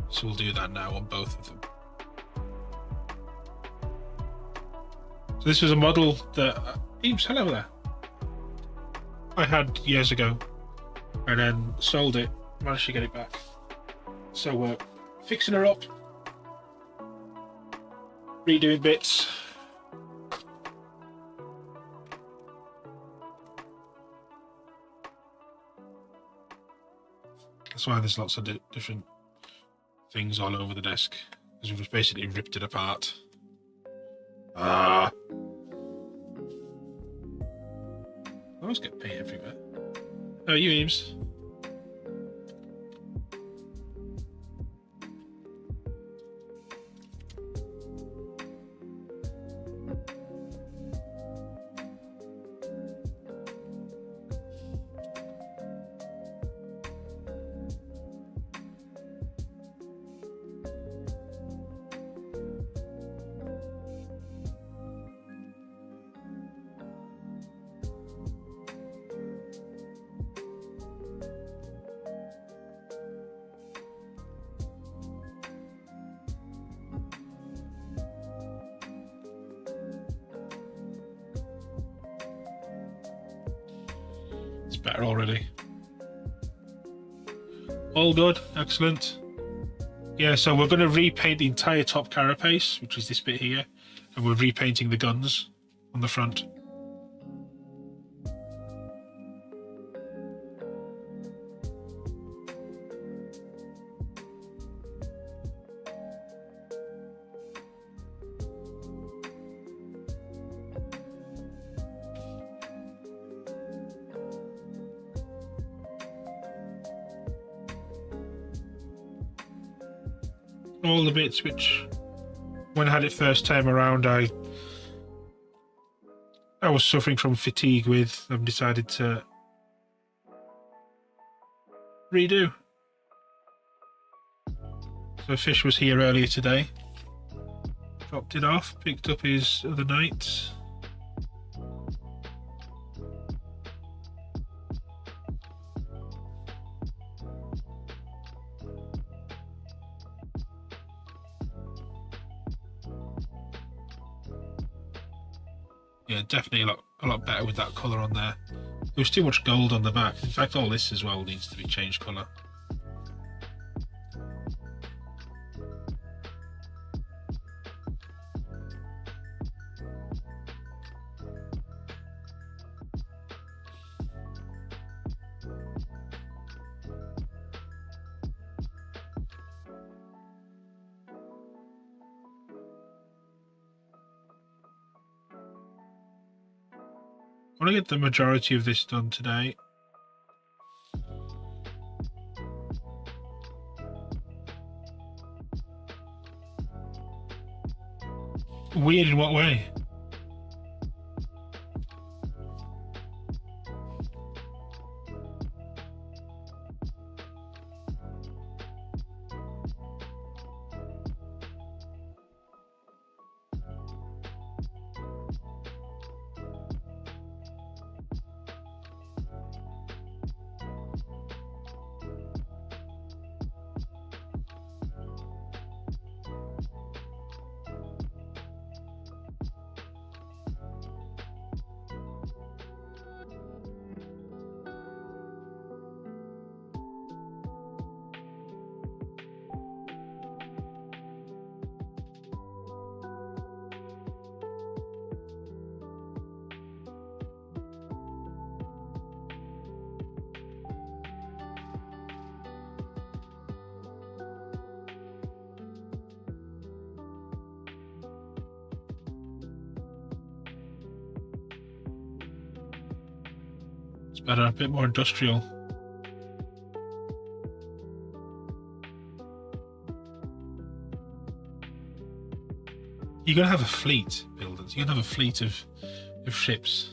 So we'll do that now on both of them. So this was a model that Eames, hello there, I had years ago and then sold it, managed to get it back. So we're fixing her up, redoing bits. That's why there's lots of different things all over the desk, because we've just basically ripped it apart. I always get paint everywhere. Oh, you Eames. Better already. All good, excellent. Yeah, so we're going to repaint the entire top carapace, which is this bit here, and we're repainting the guns on the front. All the bits which, when I had it first time around, I was suffering from fatigue with, I've decided to redo. So Fish was here earlier today, dropped it off, picked up his other knights. Yeah, definitely a lot better with that colour on there. There was too much gold on the back. In fact, all this as well needs to be changed colour. I want to get the majority of this done today. Weird in what way? better, a bit more industrial. You're gonna have a fleet, builders. You're gonna have a fleet of ships.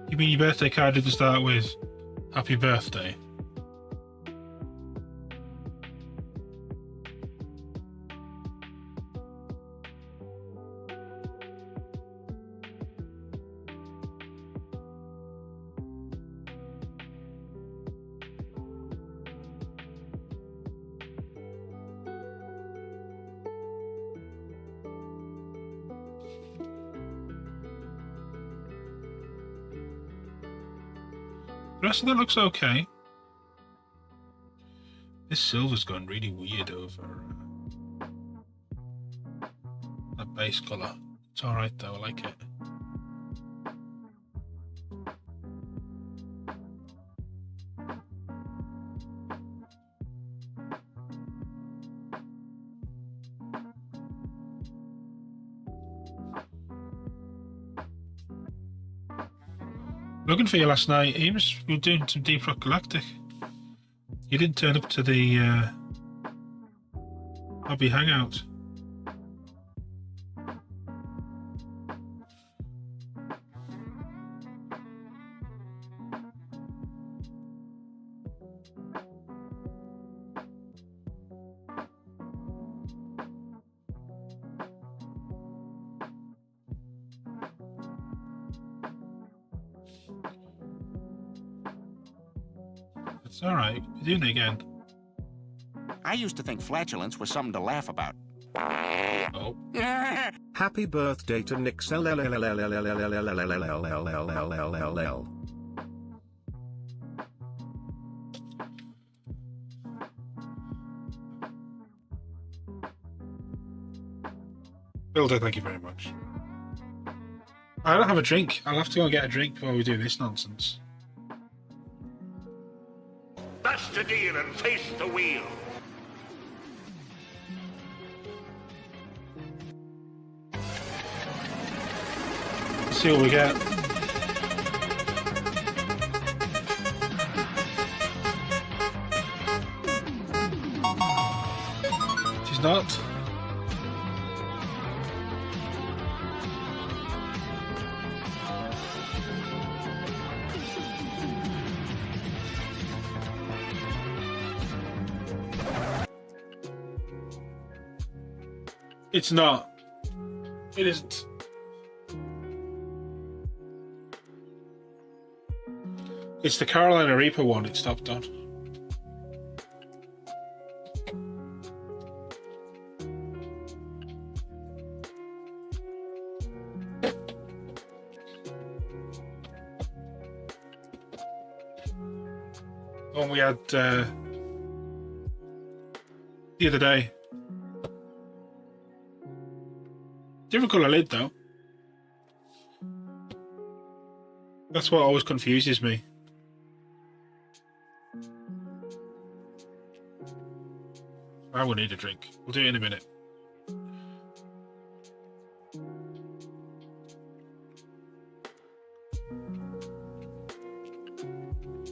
You mean your birthday card didn't start with "Happy Birthday"? The rest of that looks okay. This silver's gone really weird over that base colour. It's alright though, I like it. Looking for you last night, Eames. You were doing some Deep Rock Galactic. You didn't turn up to the hobby hangout. It's alright, you're doing it again. I used to think flatulence was something to laugh about. Oh. Happy birthday to Nix. Builder, thank you very much. I don't have a drink. I'll have to go and get a drink before we do this nonsense. That's the deal and face the wheel. Let's see what we get. She's not. It's not. It isn't. It's the Carolina Reaper one it stopped on. The one we had the other day. Different colour lid though. That's what always confuses me. I will need a drink. We'll do it in a minute.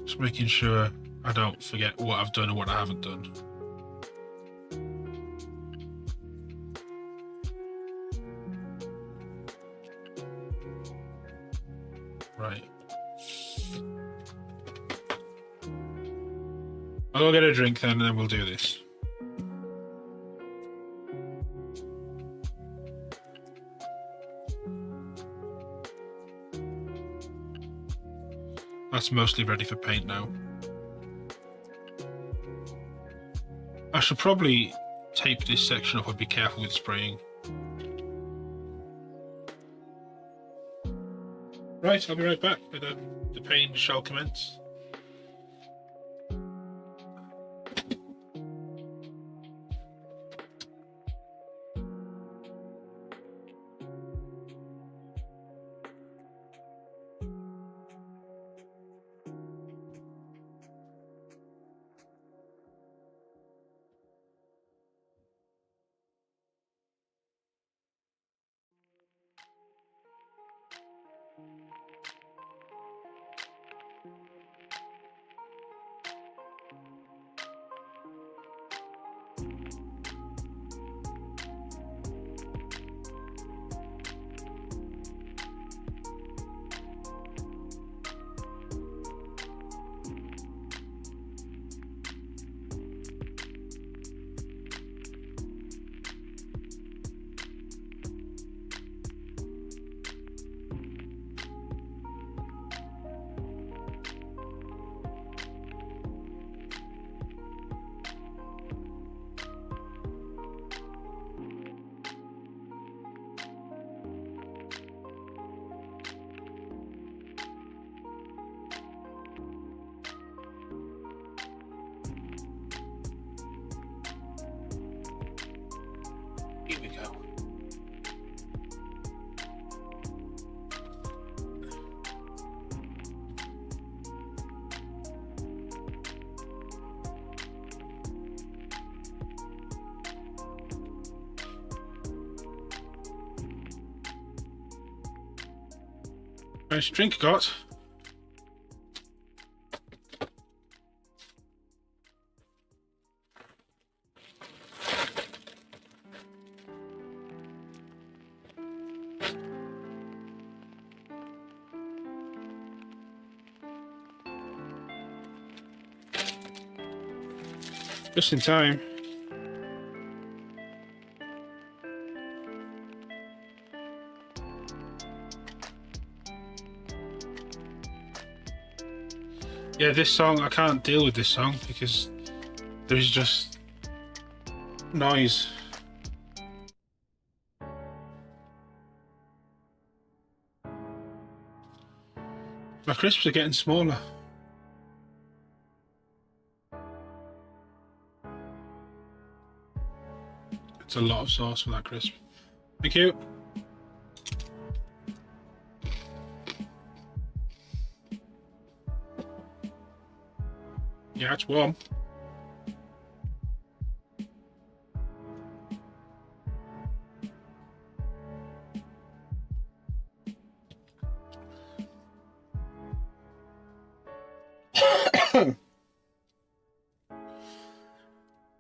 Just making sure I don't forget what I've done and what I haven't done. Right. I'll go get a drink then and then we'll do this. That's mostly ready for paint now. I should probably tape this section up and be careful with spraying. Right, I'll be right back. But the pain shall commence. Here we go. Nice drink got. Just in time. Yeah, this song, I can't deal with this song because there's just noise. My crisps are getting smaller. It's a lot of sauce for that crisp. Thank you. Yeah, it's warm.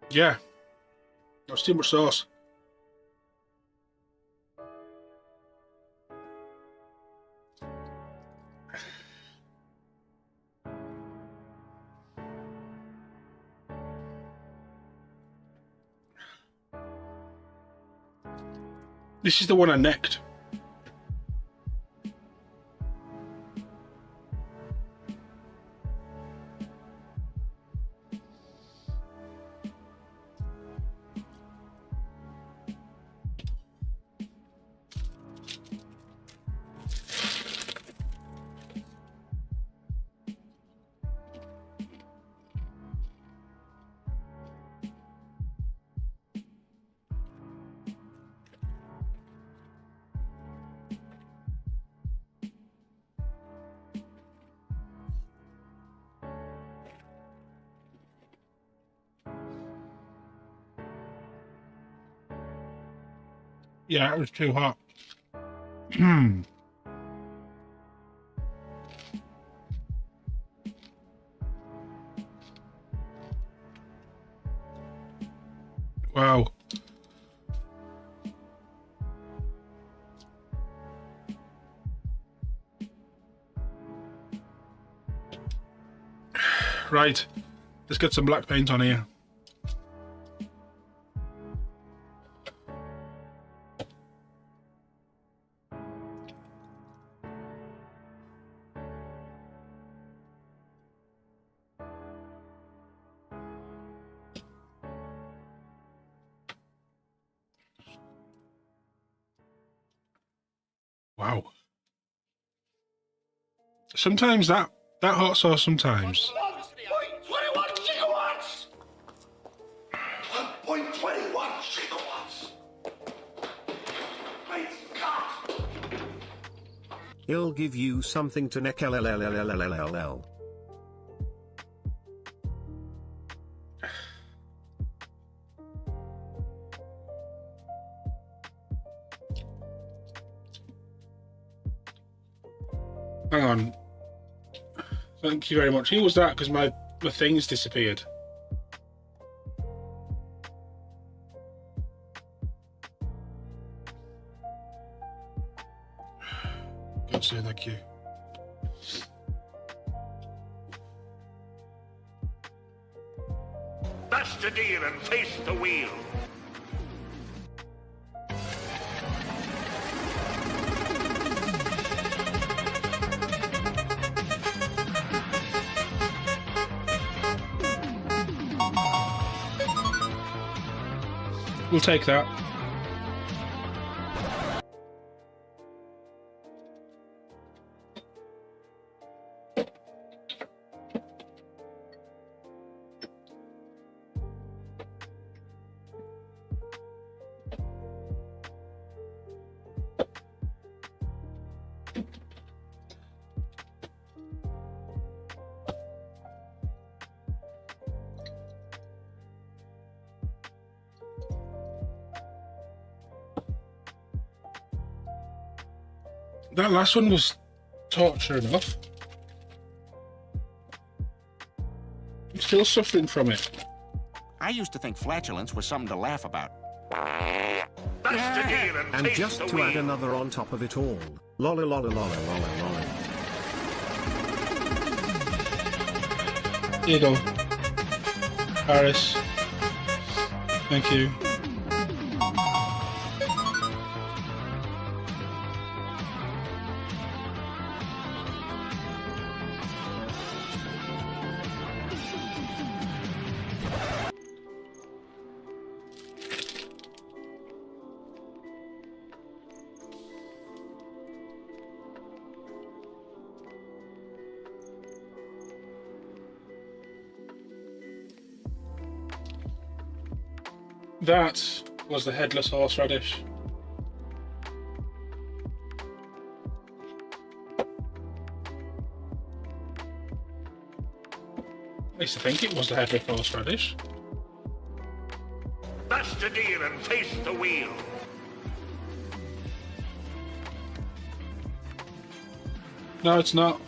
Yeah, that's too much sauce. This is the one I necked. Yeah, it was too hot. Wow. Right, let's get some black paint on here. Wow. Sometimes that hot sauce. Sometimes. 21 gigawatts! 1.21 gigawatts! Great Scott! He'll give you something to neck LLLLLLLL. Hang on. Thank you very much. Who was that? Because my things disappeared. God say thank you. That's the deal and face the wheel. We'll take that. That last one was torture enough. I'm still suffering from it. I used to think flatulence was something to laugh about. That's the deal and And face just the to wheel. add another on top of it all. Lolly lolly lolly lolly lolly. Here you go. Paris. Thank you. That was the headless horseradish. I used to think it was the headless horseradish. That's the deal and face the wheel. No, it's not.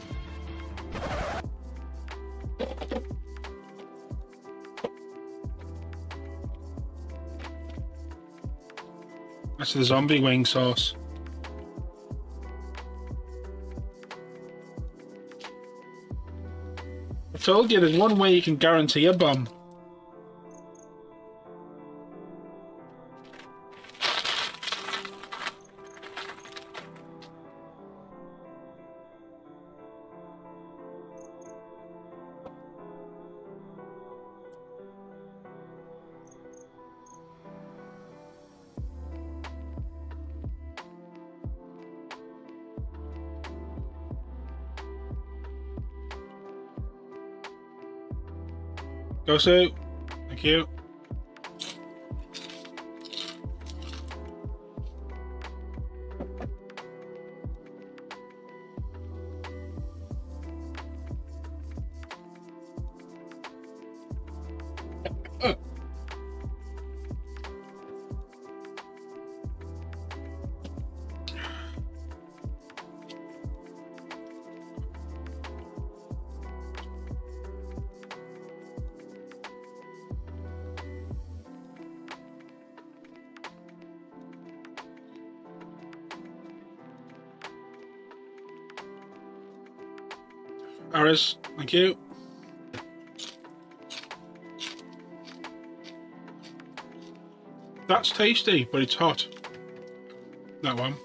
That's the zombie wing sauce. I told you there's one way you can guarantee a bomb. Go Sue. Thank you. Aris, thank you. That's tasty, but it's hot. That one.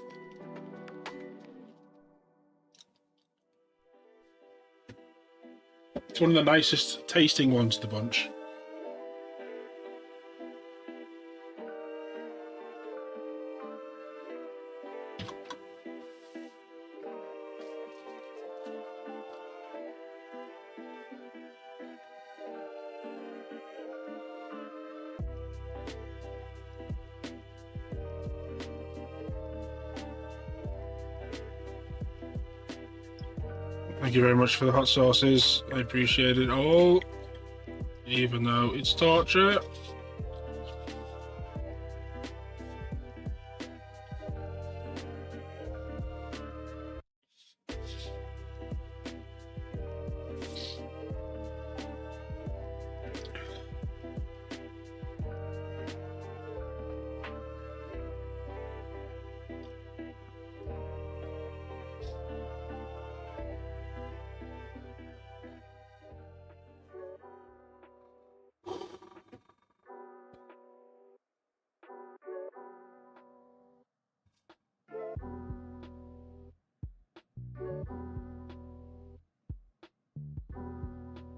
It's one of the nicest tasting ones of the bunch. Thank you very much for the hot sauces. I appreciate it all, even though it's torture.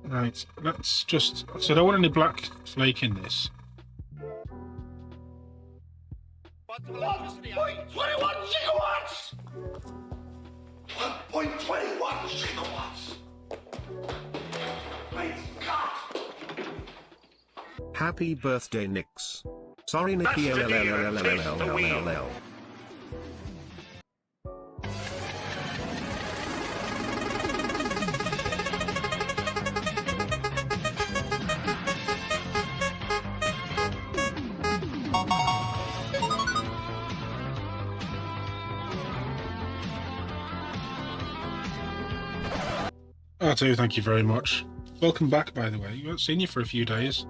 Right, let's just... So I don't want any black flake in this. 1.21 gigawatts! 1.21 gigawatts! Great God! Happy birthday, Nix. Sorry, Nicky. That's the deal, and face the wheel. LLLLLLL. R2, thank you very much. Welcome back, by the way. We haven't seen you for a few days.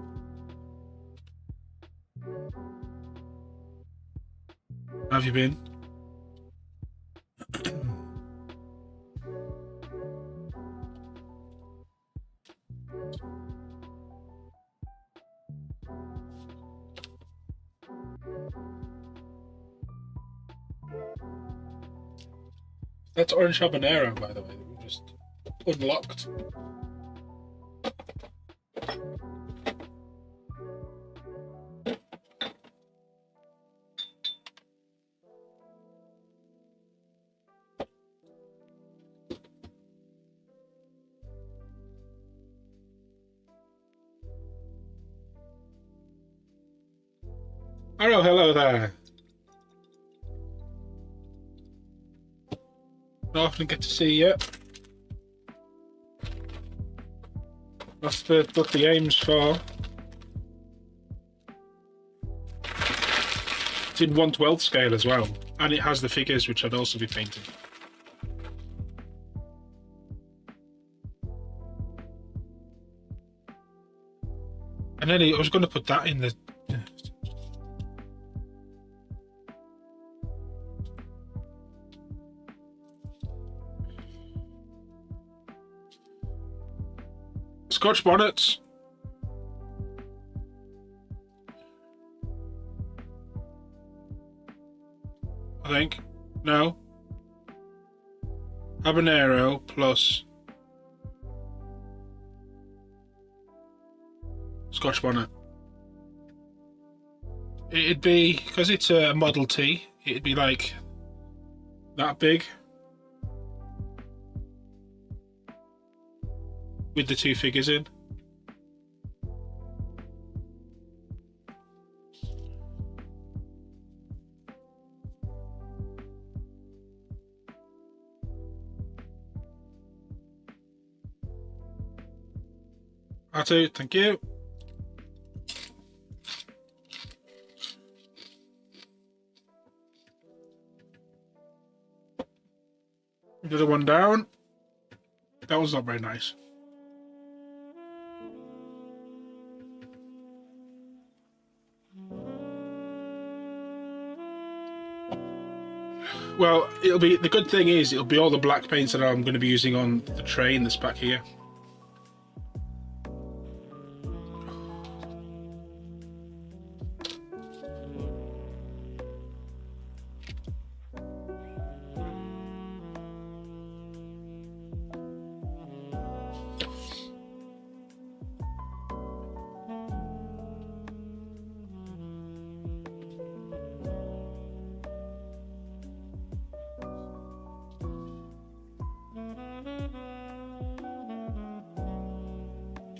How have you been? That's orange habanero, by the way, that we just unlocked. Oh, hello there. Not often get to see you. That's what the aim's for. It's in 1/12 scale as well, and it has the figures which I'd also be painting. And then I was going to put that in the... Scotch bonnets. I think. No. Habanero plus Scotch bonnet. It'd be, because it's a Model T, it'd be like that big. With the two figures in. R2, thank you. Another one down. That was not very nice. Well, it'll be, the good thing is it'll be all the black paints that I'm going to be using on the train that's back here.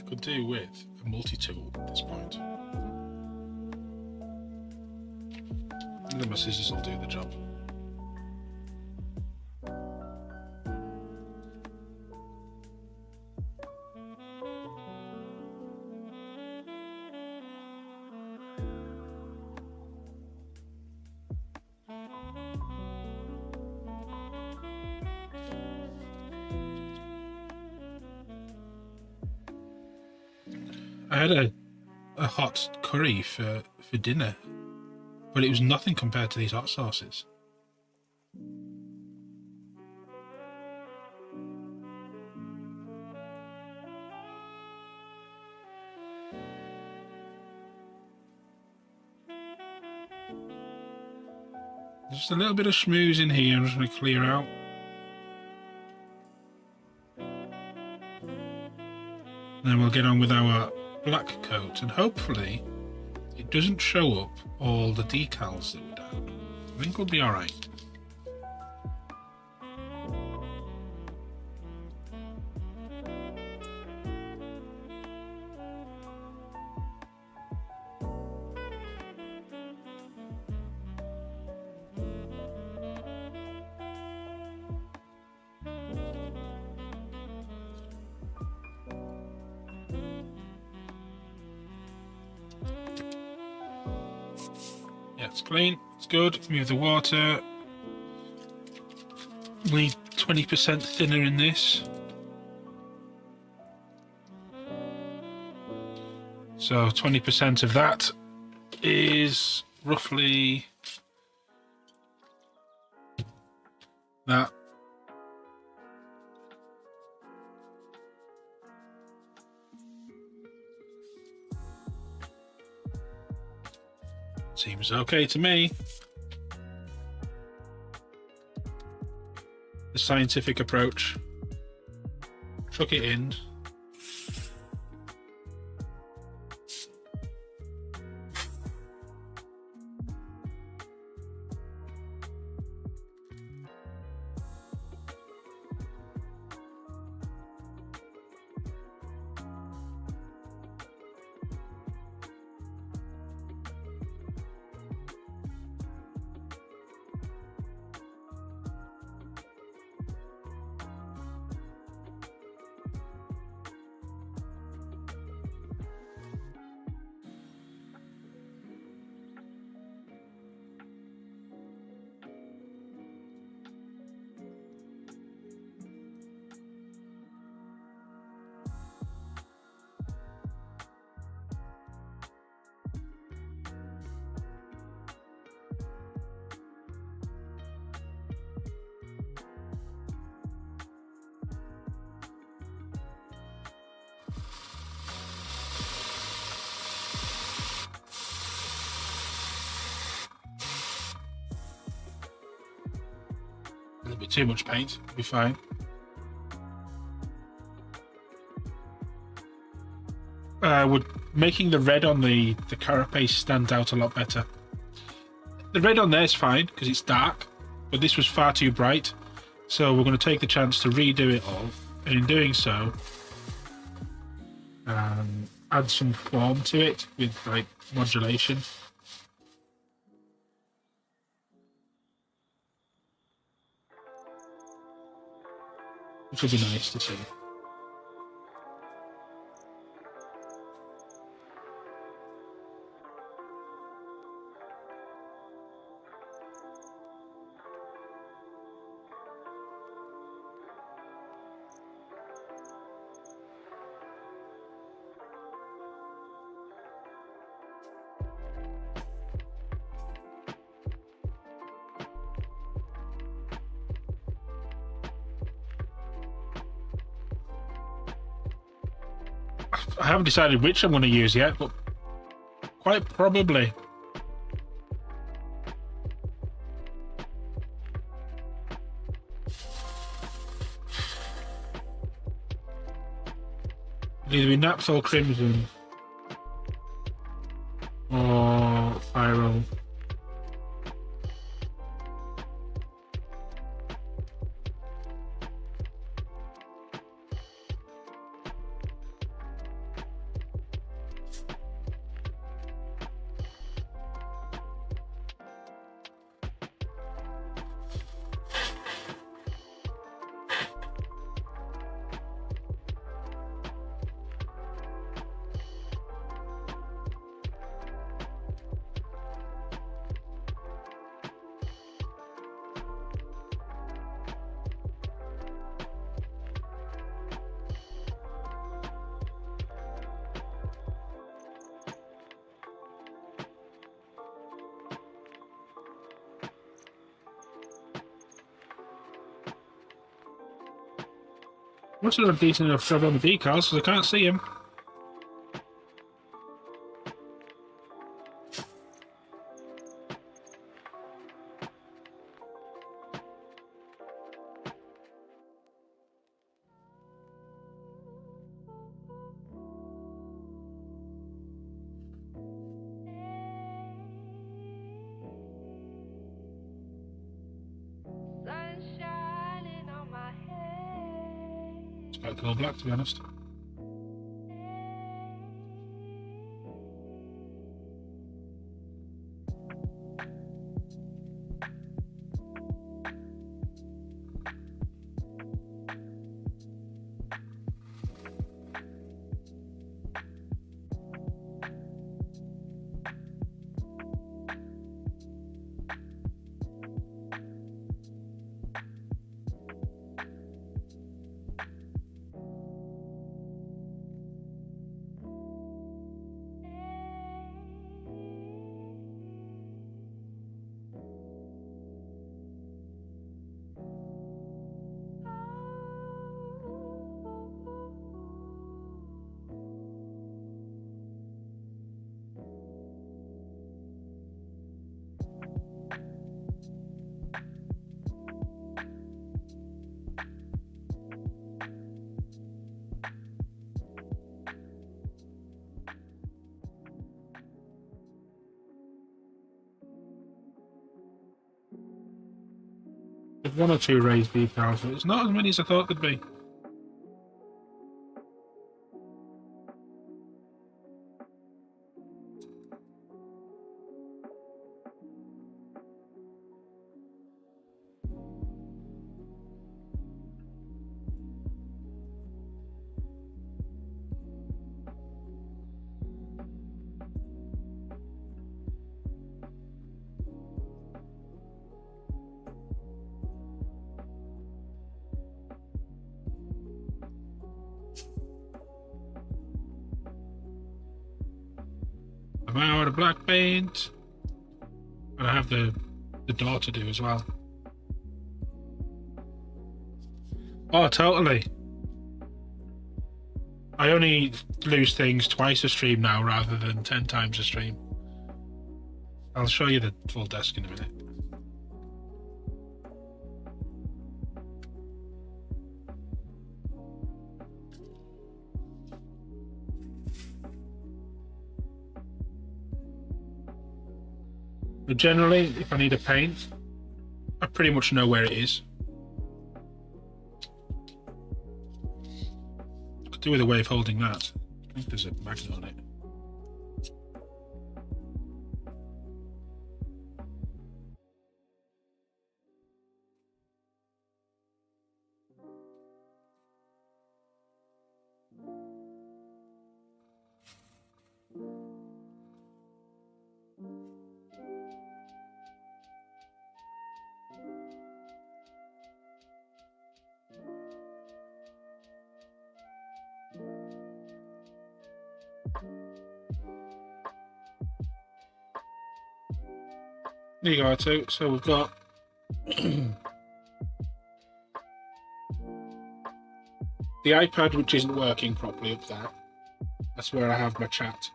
Could do with a multi-tool at this point. And then my scissors will do the job. I had a hot curry for dinner, but it was nothing compared to these hot sauces. Just a little bit of schmooze in here. I'm just going to clear out. Then we'll get on with our black coat, and hopefully it doesn't show up all the decals that were down. I think we'll be alright. Yeah, it's clean, it's good. Move the water. We need 20% thinner in this. So 20% of that is roughly that. Seems okay to me. The scientific approach. Chuck it in. A little bit too much paint, it'll be fine. Would making the red on the carapace stand out a lot better. The red on there is fine because it's dark, but this was far too bright. So we're going to take the chance to redo it all, and in doing so, add some form to it with like modulation. Which would be nice to see. I haven't decided which I'm going to use yet, but quite probably. Either be Napsol Crimson or Pyro. Must have done a decent enough job on the decals because I can't see him. It's quite cool black, to be honest. There's one or two raised decals, but it's not as many as I thought there'd be. I'm out of black paint. And I have the door to do as well. Oh, totally. I only lose things twice a stream now rather than 10 times a stream. I'll show you the full desk in a minute. But generally, if I need a paint, I pretty much know where it is. Could do with a way of holding that. I think there's a magnet on it. There you go, too. So we've got the iPad, which isn't working properly up there. That's where I have my chat.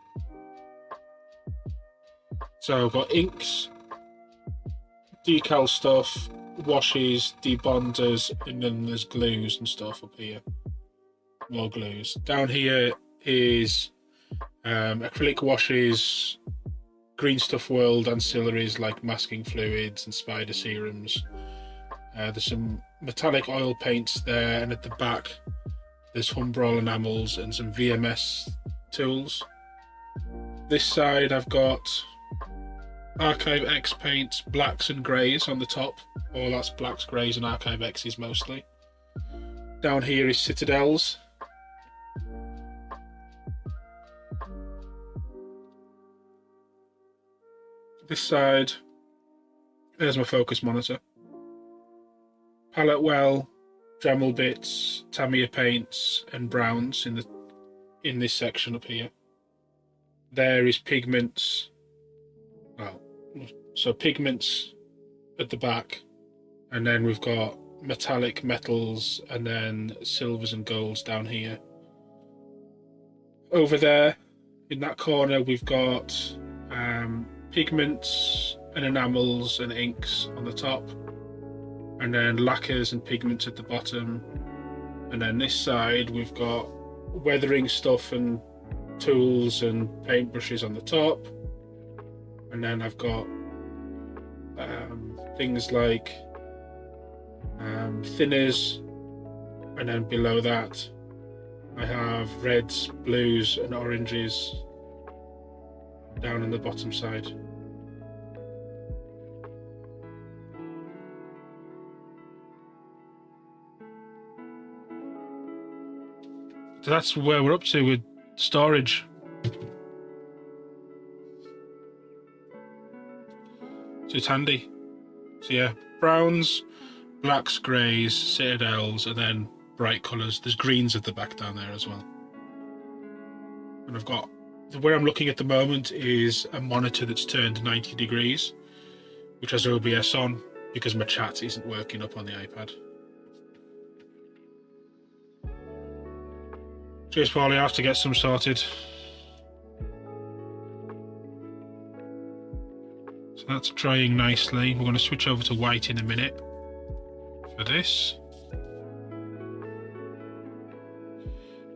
So I've got inks, decal stuff, washes, debonders, and then there's glues and stuff up here. More glues. Down here is acrylic washes, Green Stuff World ancillaries like masking fluids and spider serums. There's some metallic oil paints there, and at the back there's Humbrol enamels and some VMS tools. This side I've got Archive X paints, blacks and greys on the top. All that's blacks, greys and Archive X's mostly. Down here is Citadels. This side, there's my focus monitor. Palette Well, Dremel bits, Tamiya paints and browns in this section up here. There is pigments. Well, so pigments at the back, and then we've got metallic metals, and then silvers and golds down here. Over there, in that corner, we've got pigments and enamels and inks on the top, and then lacquers and pigments at the bottom. And then this side, we've got weathering stuff and tools and paintbrushes on the top. And then I've got things like thinners, and then below that I have reds, blues and oranges down on the bottom side. So that's where we're up to with storage. So it's handy. So yeah, browns, blacks, greys, citadels, and then bright colours. There's greens at the back down there as well. And I've got, where I'm looking at the moment is a monitor that's turned 90 degrees, which has OBS on because my chat isn't working up on the iPad. Cheers, Paulie, I have to get some sorted. So that's drying nicely. We're going to switch over to white in a minute for this.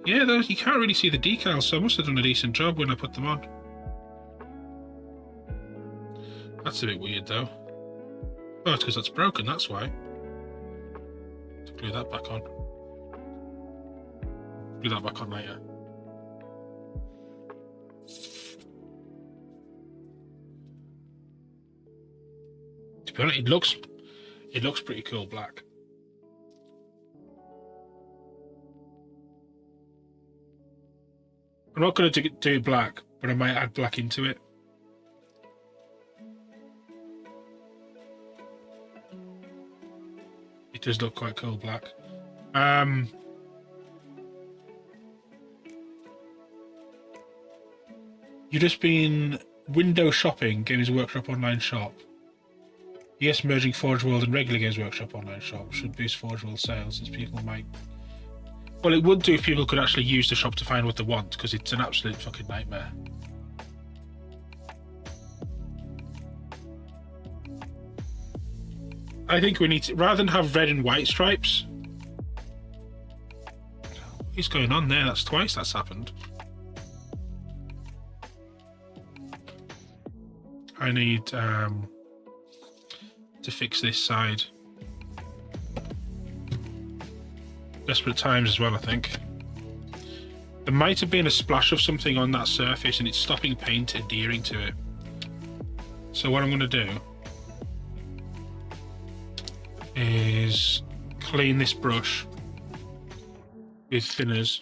Yeah, though, you can't really see the decals, so I must have done a decent job when I put them on. That's a bit weird, though. Oh, it's because that's broken, that's why. To glue that back on. Glue that back on later. To be honest, it looks pretty cool black. I'm not going to do black, but I might add black into it. It does look quite cool black. You've just been window shopping, Games Workshop online shop. Yes, merging Forge World and regular Games Workshop online shop should boost Forge World sales, since people might... Well, it would do if people could actually use the shop to find what they want, because it's an absolute fucking nightmare. I think we need to, rather than have red and white stripes... What's going on there? That's twice that's happened. I need to fix this side. Desperate times as well, I think. There might have been a splash of something on that surface and it's stopping paint adhering to it. So what I'm going to do is clean this brush with thinners,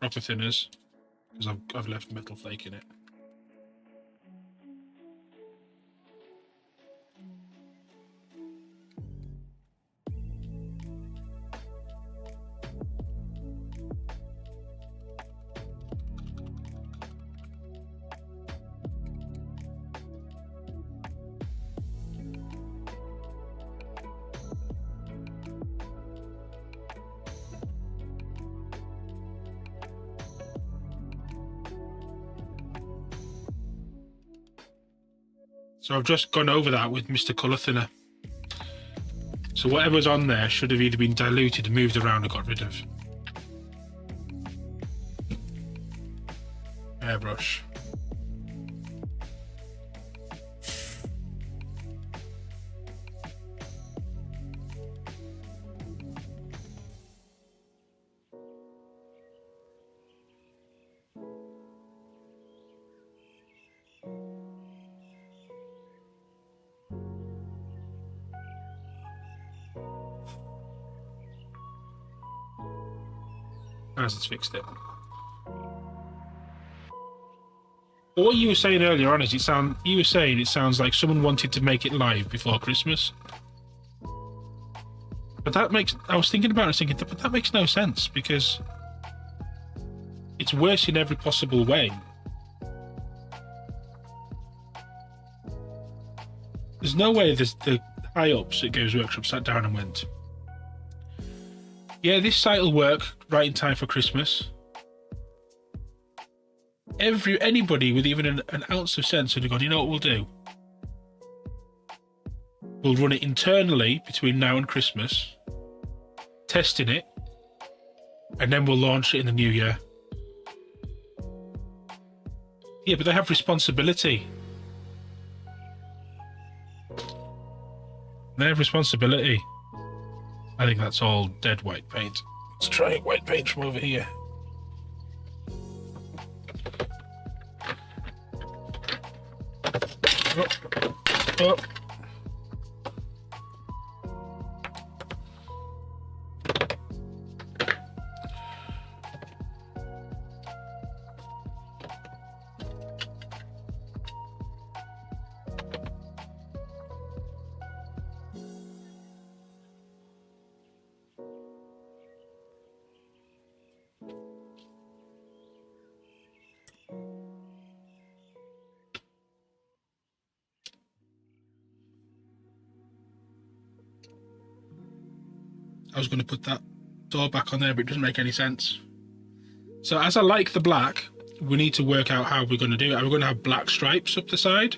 proper thinners, because I've left metal flake in it. So I've just gone over that with Mr. Colour Thinner. So whatever's on there should have either been diluted, moved around, or got rid of. Airbrush. As it's fixed it. But what you were saying earlier on is it sounds like someone wanted to make it live before Christmas. But that makes, I was thinking about it, but that makes no sense because it's worse in every possible way. There's no way the high ups at Games Workshop sat down and went, Yeah, this site will work right in time for Christmas. Anybody with even an ounce of sense would have gone, you know what we'll do? We'll run it internally between now and Christmas, testing it, and then we'll launch it in the new year. Yeah, but they have responsibility. They have responsibility. I think that's all dead white paint. Let's try white paint from over here. Oh. I was going to put that door back on there, but it doesn't make any sense. So as I like the black, we need to work out how we're going to do it. Are we going to have black stripes up the side?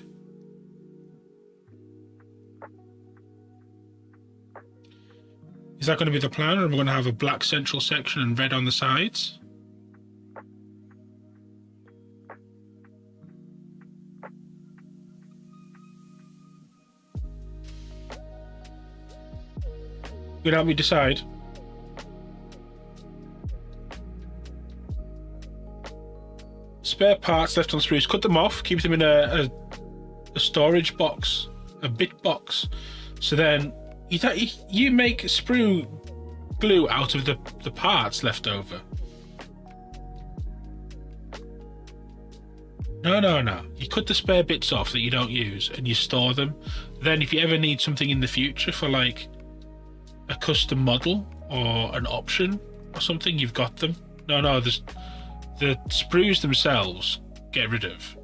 Is that going to be the plan, or are we going to have a black central section and red on the sides? You can help me decide. Spare parts left on sprues. Cut them off. Keep them in a storage box, a bit box. So then you make sprue glue out of the parts left over. No. You cut the spare bits off that you don't use and you store them. Then if you ever need something in the future for like a custom model or an option or something, you've got them. No, the sprues themselves get rid of,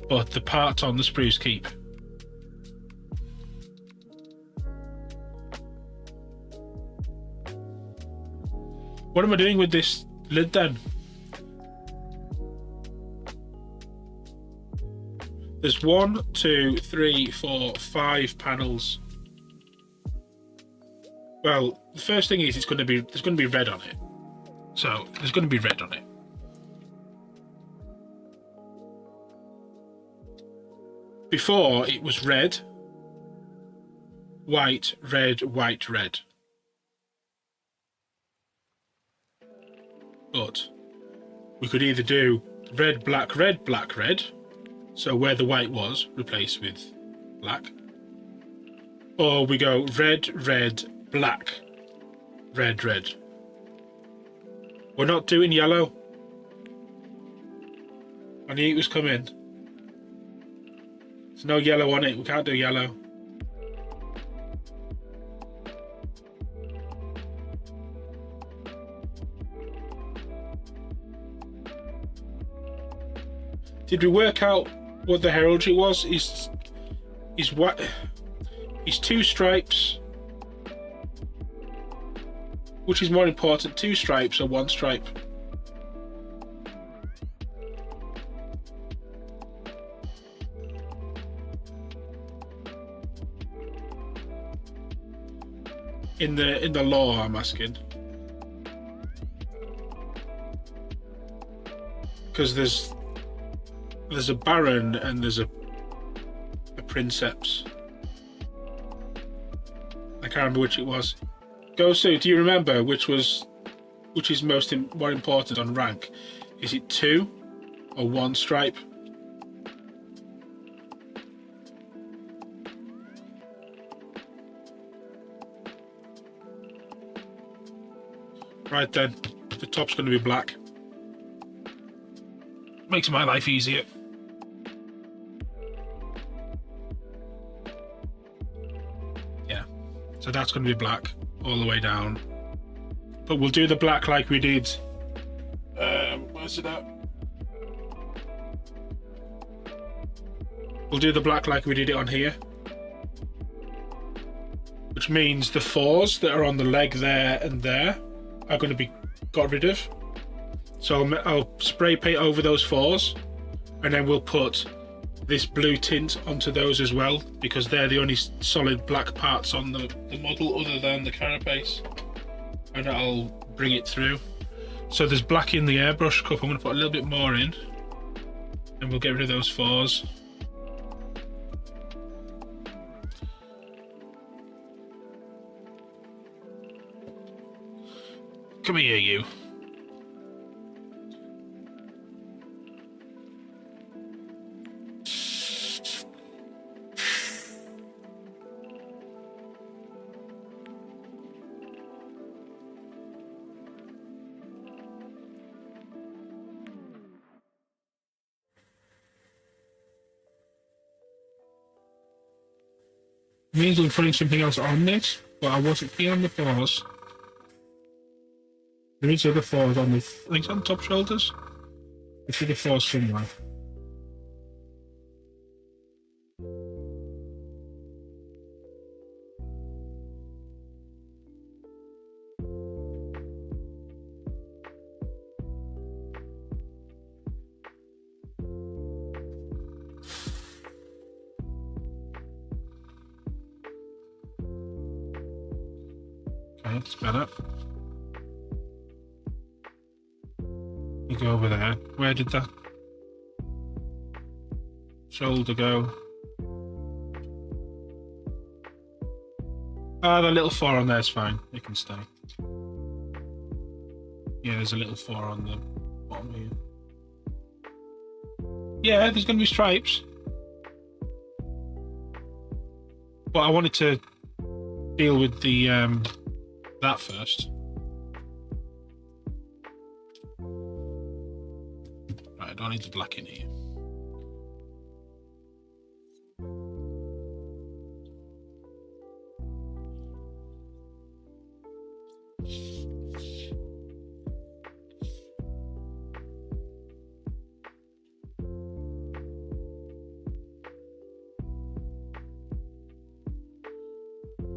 but the parts on the sprues keep. What am I doing with this lid then? There's 1, 2, 3, 4, 5 panels. Well, the first thing is there's going to be red on it. So there's going to be red on it. Before it was red, white, red, white, red. But we could either do red, black, red, black, red. So where the white was, replace with black. Or we go red, red, black, red, red. We're not doing yellow. I knew it was coming. There's no yellow on it. We can't do yellow. Did we work out what the heraldry was? Is what? Is 2 stripes? Which is more important, 2 stripes or 1 stripe? In the law, I'm asking. Because there's a baron and there's a princeps. I can't remember which it was. Gosu, do you remember which is more important on rank? Is it 2 or 1 stripe? Right then, the top's going to be black. Makes my life easier. Yeah, so that's going to be black all the way down. But we'll do the black like we did. Where's it at? We'll do the black like we did it on here. Which means the 4s that are on the leg there and there are going to be got rid of. So I'll spray paint over those 4s, and then we'll put this blue tint onto those as well, because they're the only solid black parts on the model other than the carapace, and that'll bring it through. So there's black in the airbrush cup. I'm going to put a little bit more in, and we'll get rid of those 4s. Come here, you. Means I'm putting something else on this, but I wasn't keen on the 4s. There is other 4s on the, I think it's on the top shoulders. There's other 4s somewhere. Okay, that's better. You go over there. Where did that shoulder go? Ah, the little 4 on there is fine. It can stay. Yeah, there's a little 4 on the bottom here. Yeah, there's going to be stripes. But I wanted to deal with the that first. Right, I don't need the black in here.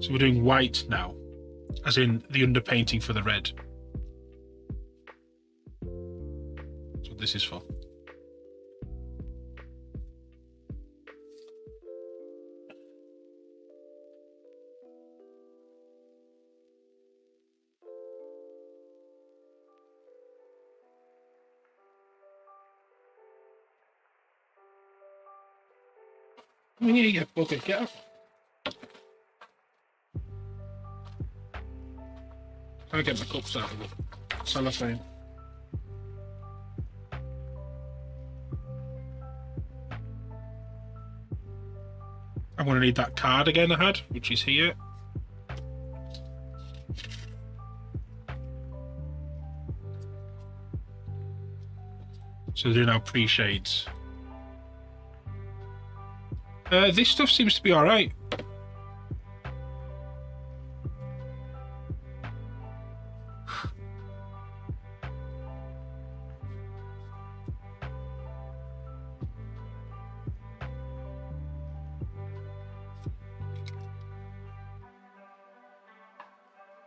So we're doing white now, as in the underpainting for the red. That's what this is for. Oh, yeah, yeah, okay, get up. I'll get my cups out of the cellophane. I'm going to need that card again I had, which is here. So they're now pre-shades. This stuff seems to be alright.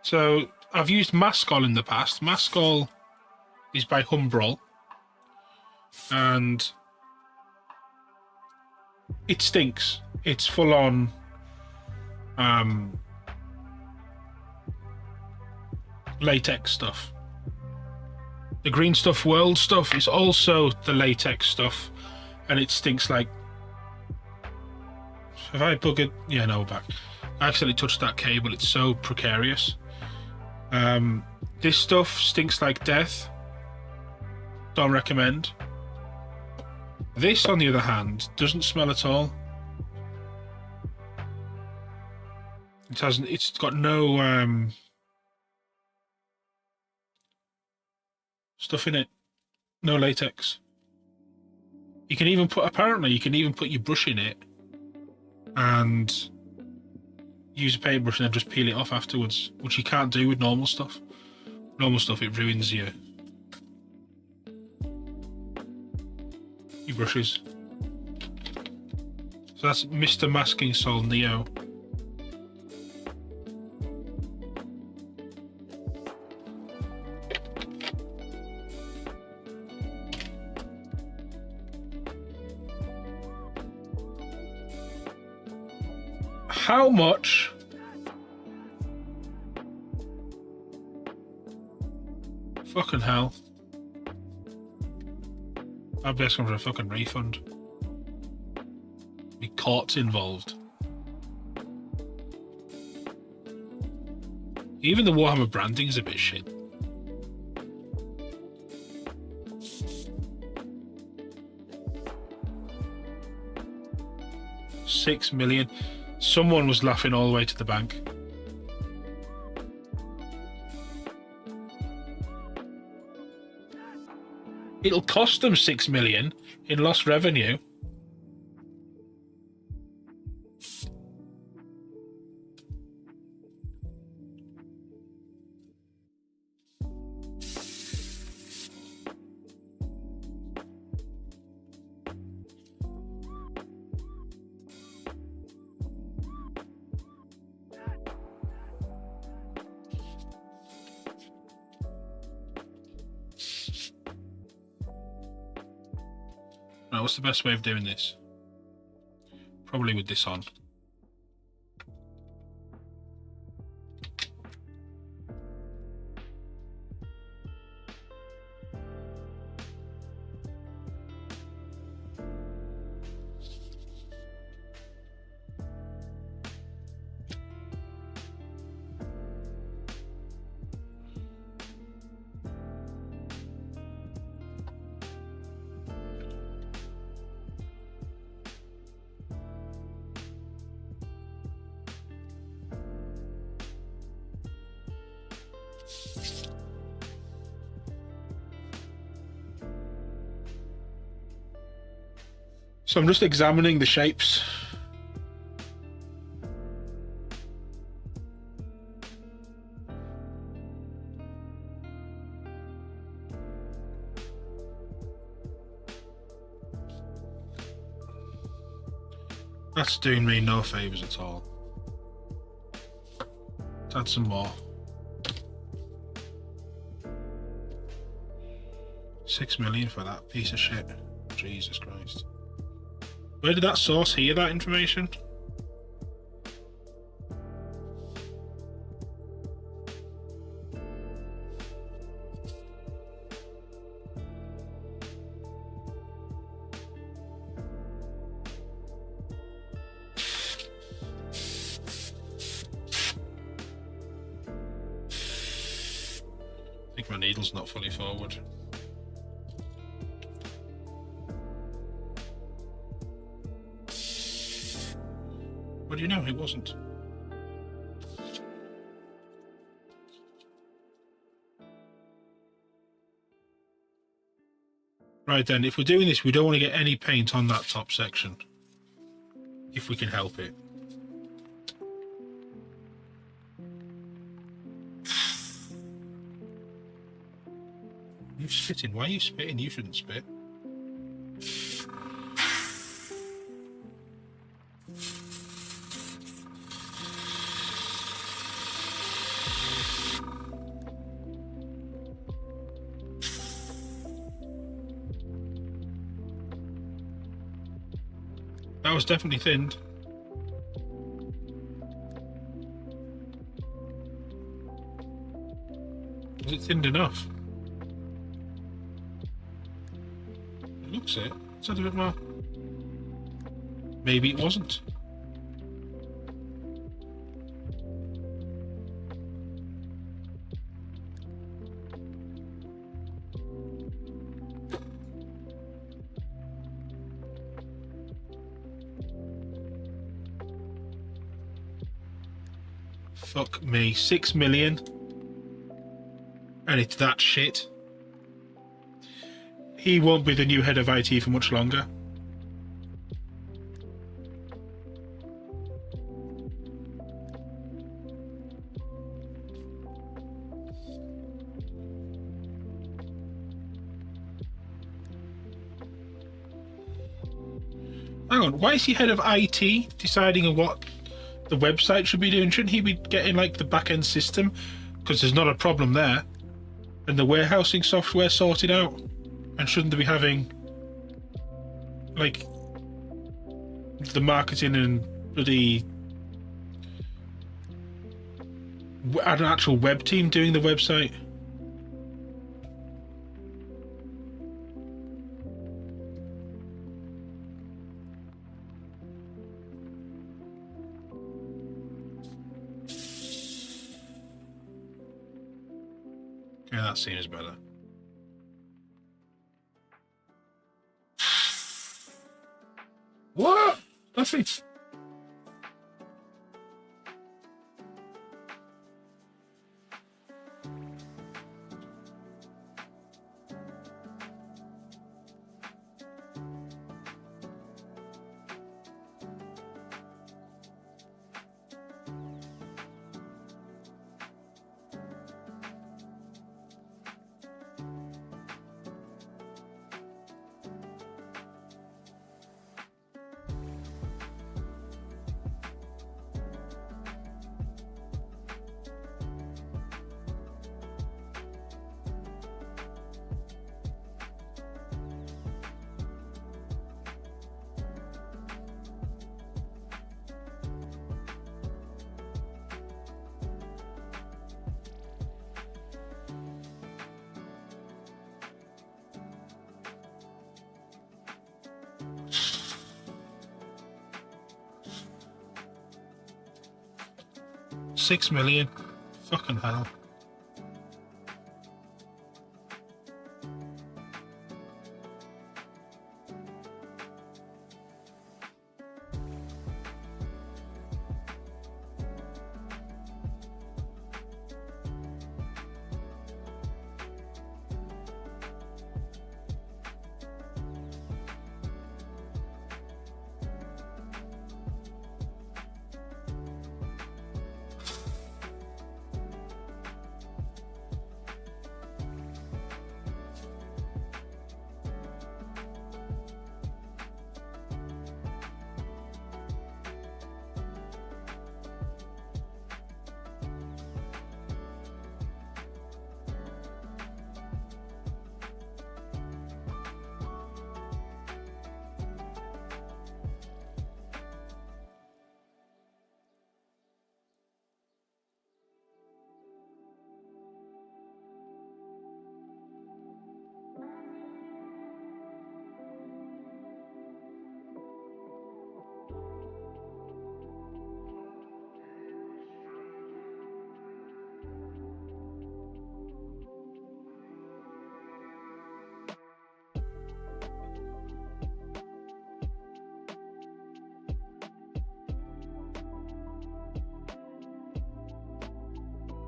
So I've used Mascol in the past. Mascol is by Humbrol, and it stinks. It's full on latex stuff. The Green Stuff World stuff is also the latex stuff, and it stinks like... Have I buggered? Yeah, no, we're back. I accidentally touched that cable. It's so precarious. This stuff stinks like death. Don't recommend. This, on the other hand, doesn't smell at all. It hasn't. It's got no stuff in it. No latex. You can even put. Apparently, you can even put your brush in it and use a paintbrush and then just peel it off afterwards, which you can't do with normal stuff. Normal stuff, it ruins your brushes. So that's Mr. Masking Sol Neo. How much? Fucking hell. I'd be asking for a fucking refund. Be courts involved. Even the Warhammer branding's a bit shit. $6 million. Someone was laughing all the way to the bank. It'll cost them $6 million in lost revenue. Right, what's the best way of doing this? Probably with this on. So I'm just examining the shapes. That's doing me no favours at all. Let's add some more. 6 million for that piece of shit. Jesus Christ. Where did that source hear that information? I think my needle's not fully forward. What do you know? It wasn't. Right then, if we're doing this, we don't want to get any paint on that top section. If we can help it. You're spitting. Why are you spitting? You shouldn't spit. That was definitely thinned. Was it thinned enough? It looks it. It's a bit more. Maybe it wasn't. Fuck me, 6 million, and it's that shit. He won't be the new head of IT for much longer. Hang on, why is he head of IT deciding on what the website should be doing? Shouldn't he be getting like the back-end system? Because there's not a problem there. And the warehousing software sorted out. And shouldn't they be having like the marketing and bloody an actual web team doing the website. Yeah, that seems better. What? Nothing. $6 million. Fucking hell.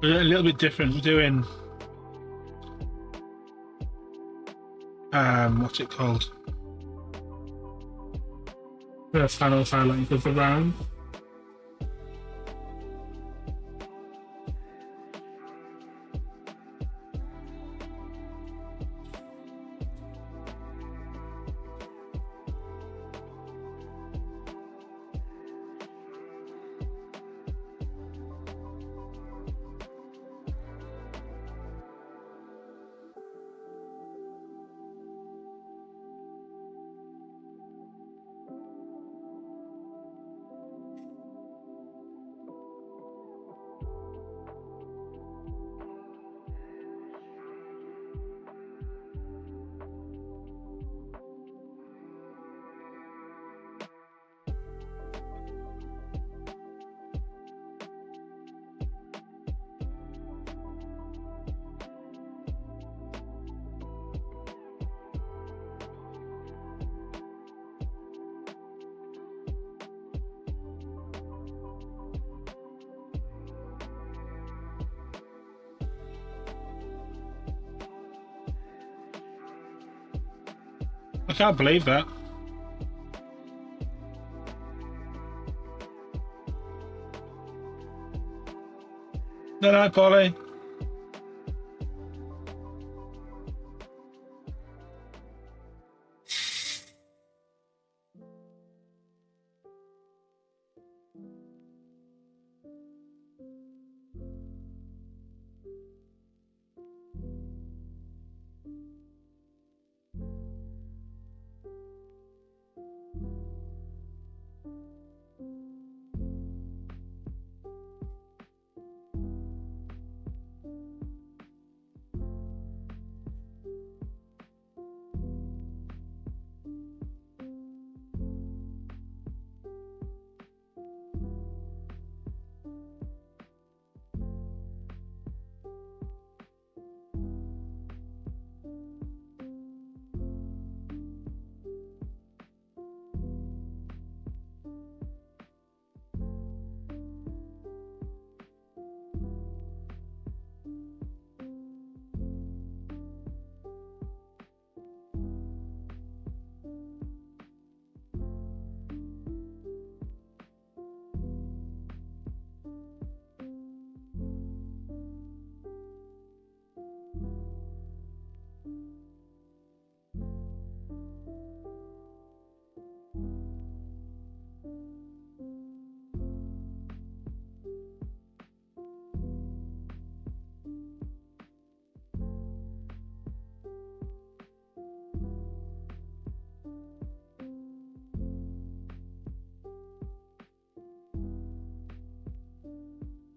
We're a little bit different. We're doing what's it called? The final highlight of the round. I can't believe that. No, Polly.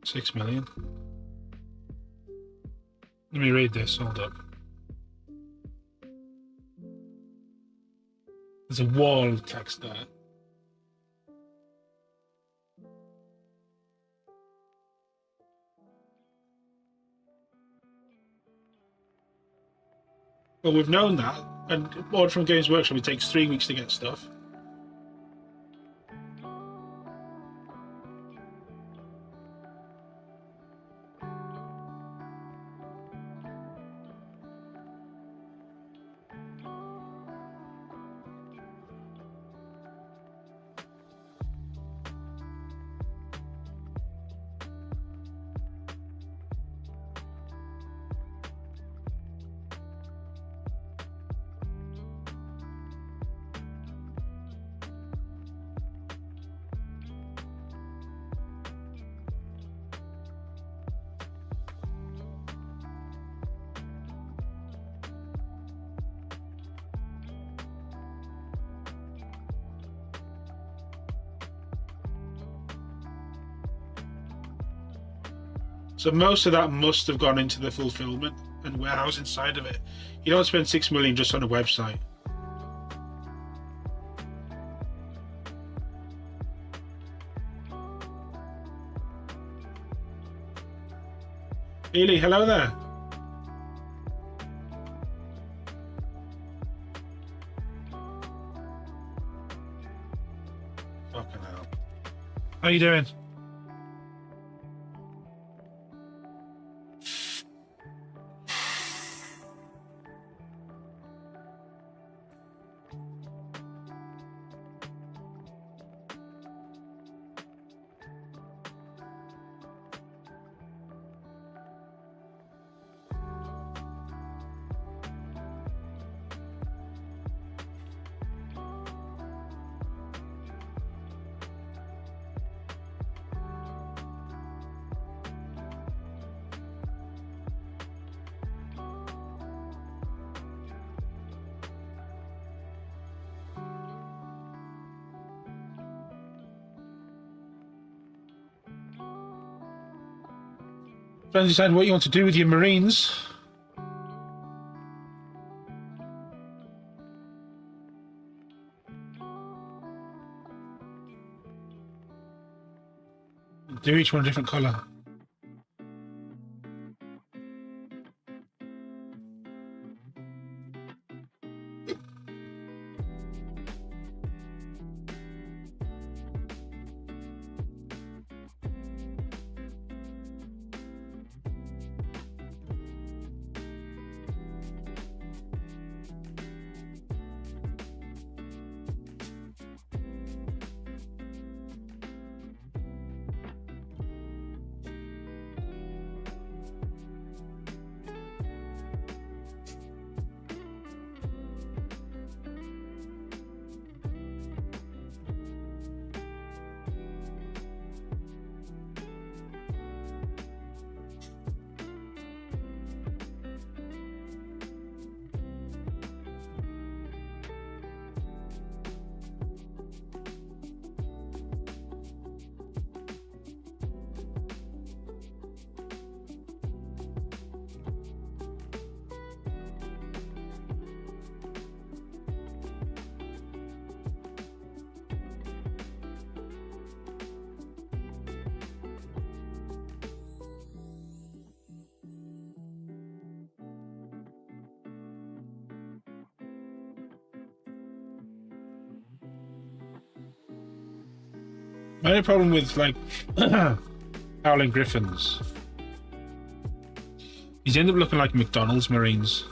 6 million. Let me read this. Hold up. There's a wall text there. Well, we've known that, and order from Games Workshop, it takes 3 weeks to get stuff. So most of that must have gone into the fulfillment and warehouse inside of it. You don't spend 6 million just on a website. Ely, hello there. Fucking hell. How you doing? Trying to decide what you want to do with your Marines. Do each one a different colour. My only problem with like Howling Griffins is you end up looking like McDonald's Marines.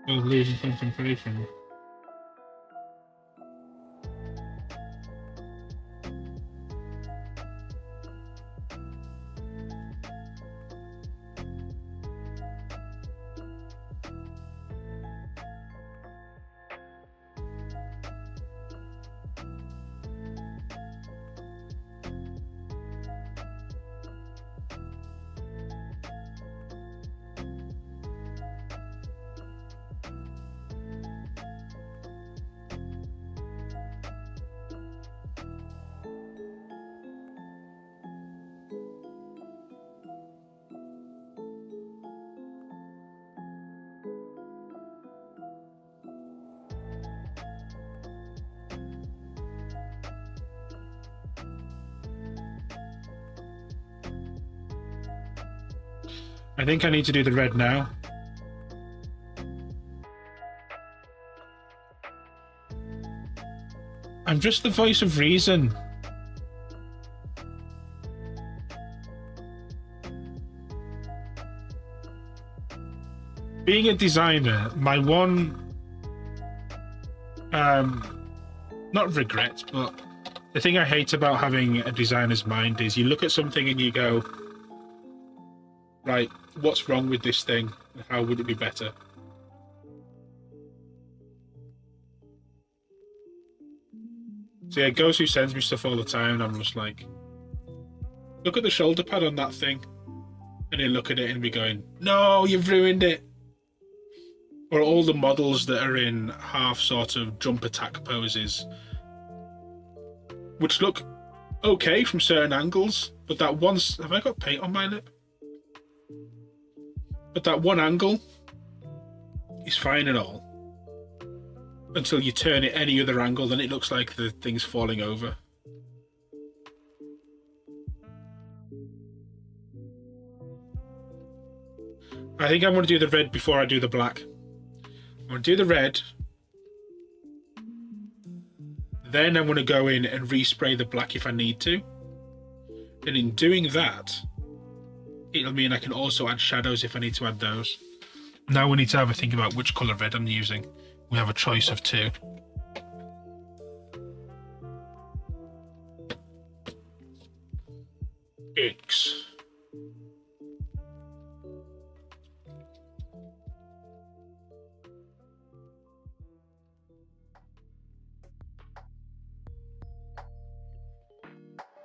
I was losing concentration. I think I need to do the red now. I'm just the voice of reason. Being a designer, my one, not regret, but the thing I hate about having a designer's mind is you look at something and you go, right, what's wrong with this thing? How would it be better? So yeah, Gosu sends me stuff all the time and I'm just like, look at the shoulder pad on that thing. And he'll look at it and be going, no, you've ruined it. Or all the models that are in half sort of jump attack poses, which look okay from certain angles, but that one's... Have I got paint on my lip? But that one angle is fine and all. Until you turn it any other angle, then it looks like the thing's falling over. I think I'm going to do the red before I do the black. I'm going to do the red. Then I'm going to go in and respray the black if I need to. And in doing that, it'll mean I can also add shadows if I need to add those. Now we need to have a think about which colour red I'm using. We have a choice of two. X.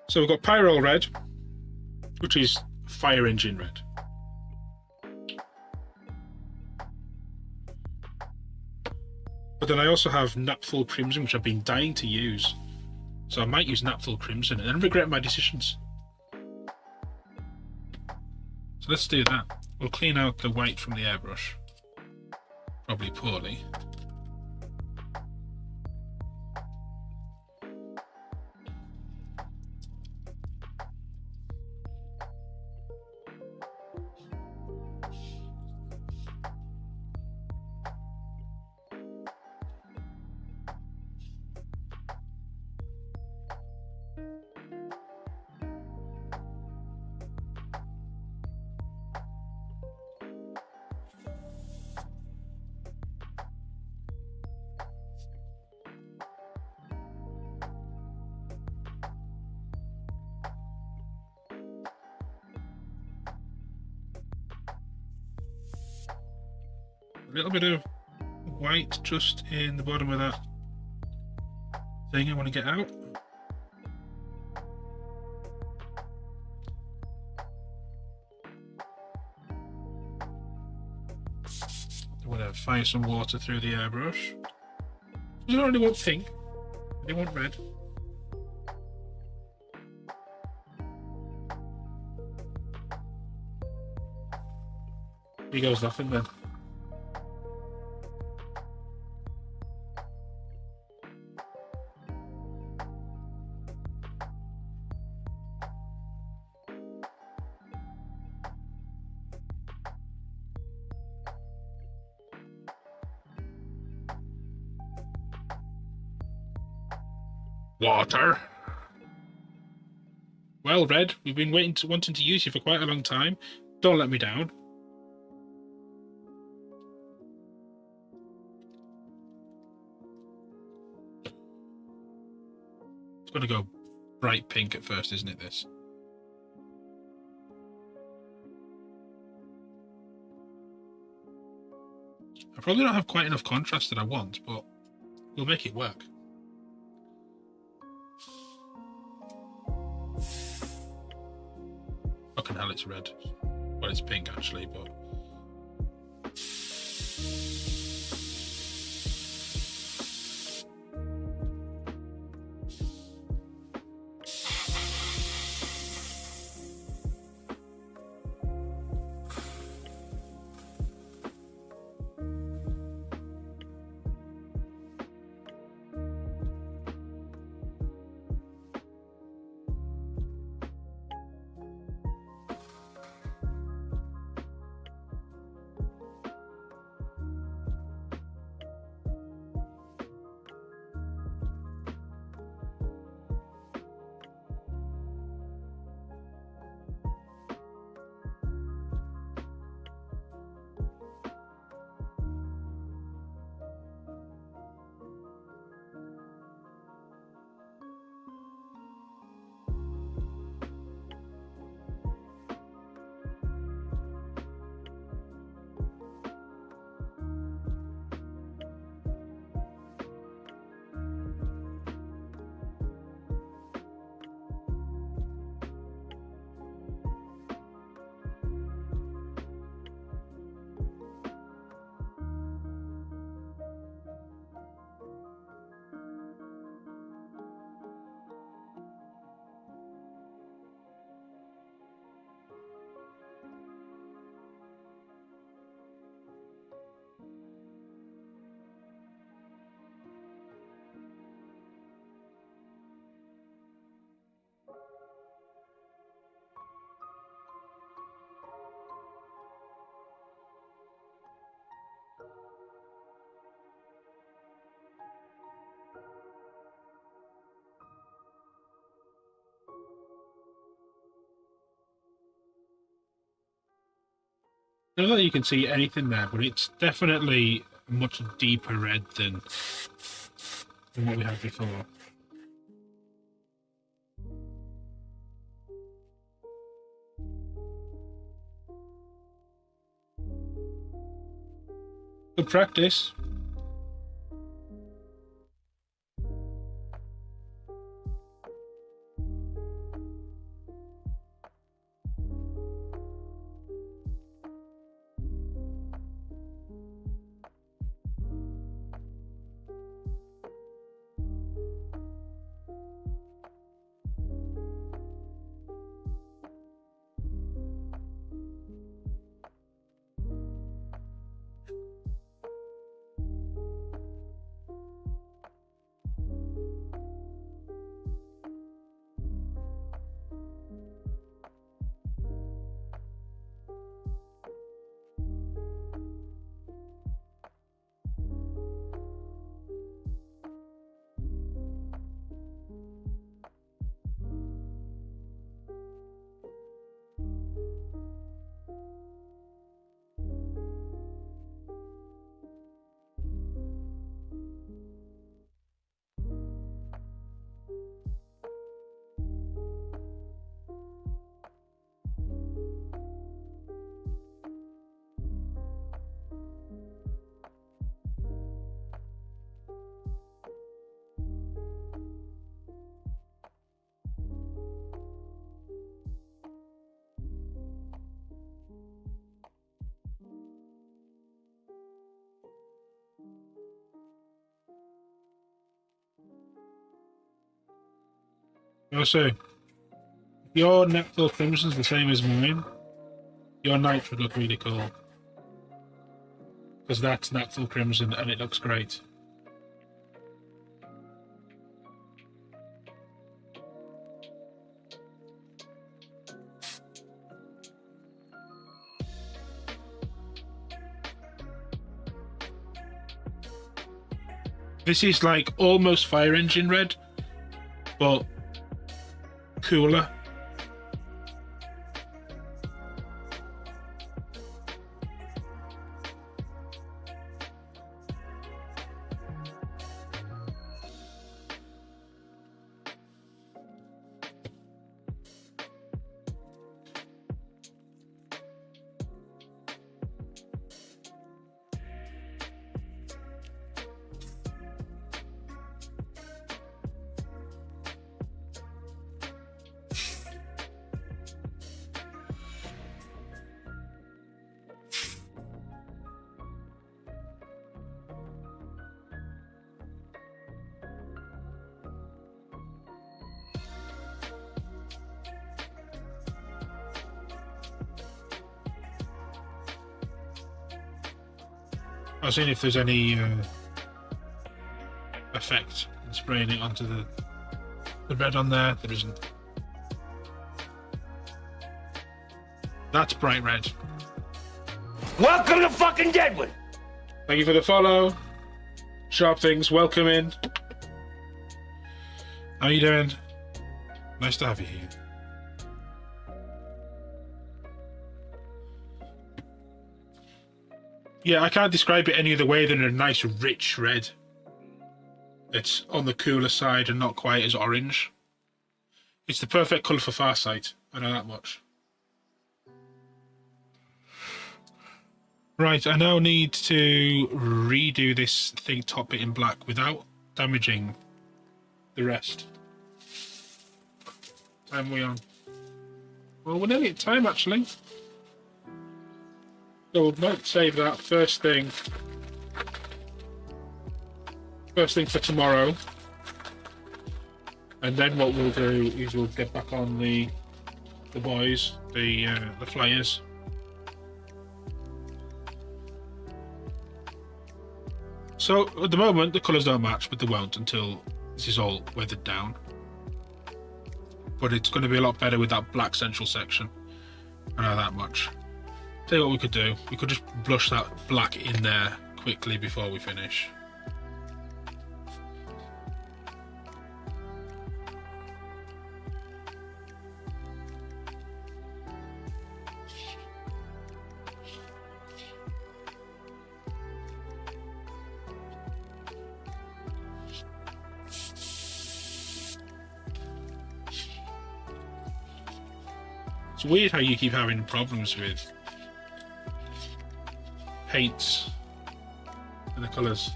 So we've got Pyro red, which is fire engine red. But then I also have Napthal Crimson, which I've been dying to use. So I might use Napthal Crimson and then regret my decisions. So let's do that. We'll clean out the white from the airbrush. Probably poorly. A little bit of white just in the bottom of that thing I want to get out. I want to fire some water through the airbrush. I don't really want pink, I want red. Here goes nothing then. Water. Well, Red, we've been wanting to use you for quite a long time. Don't let me down. It's going to go bright pink at first, isn't it, this? I probably don't have quite enough contrast that I want, but we'll make it work. Fucking hell, it's red. Well, it's pink, actually, but... I don't know that you can see anything there, but it's definitely a much deeper red than what we had before. Good practice. Also, your natural crimson's the same as mine. Your night would look really cool. Because that's natural crimson and it looks great. This is like almost Fire Engine red, but cooler. I was seeing if there's any effect in spraying it onto the red on there. There isn't. That's bright red. Welcome to fucking Deadwood. Thank you for the follow. Sharp Things, welcome in. How you doing? Nice to have you here. Yeah, I can't describe it any other way than a nice rich red. It's on the cooler side and not quite as orange. It's the perfect colour for Farsight, I know that much. Right, I now need to redo this thing top bit in black without damaging the rest. Time are we on? Well, we're nearly at time actually. So we might save that first thing for tomorrow. And then what we'll do is we'll get back on the boys, the flyers. So at the moment the colours don't match, but they won't until this is all weathered down. But it's going to be a lot better with that black central section. I know that much. Tell you what we could do. We could just blush that black in there quickly before we finish. It's weird how you keep having problems with paints and the colours.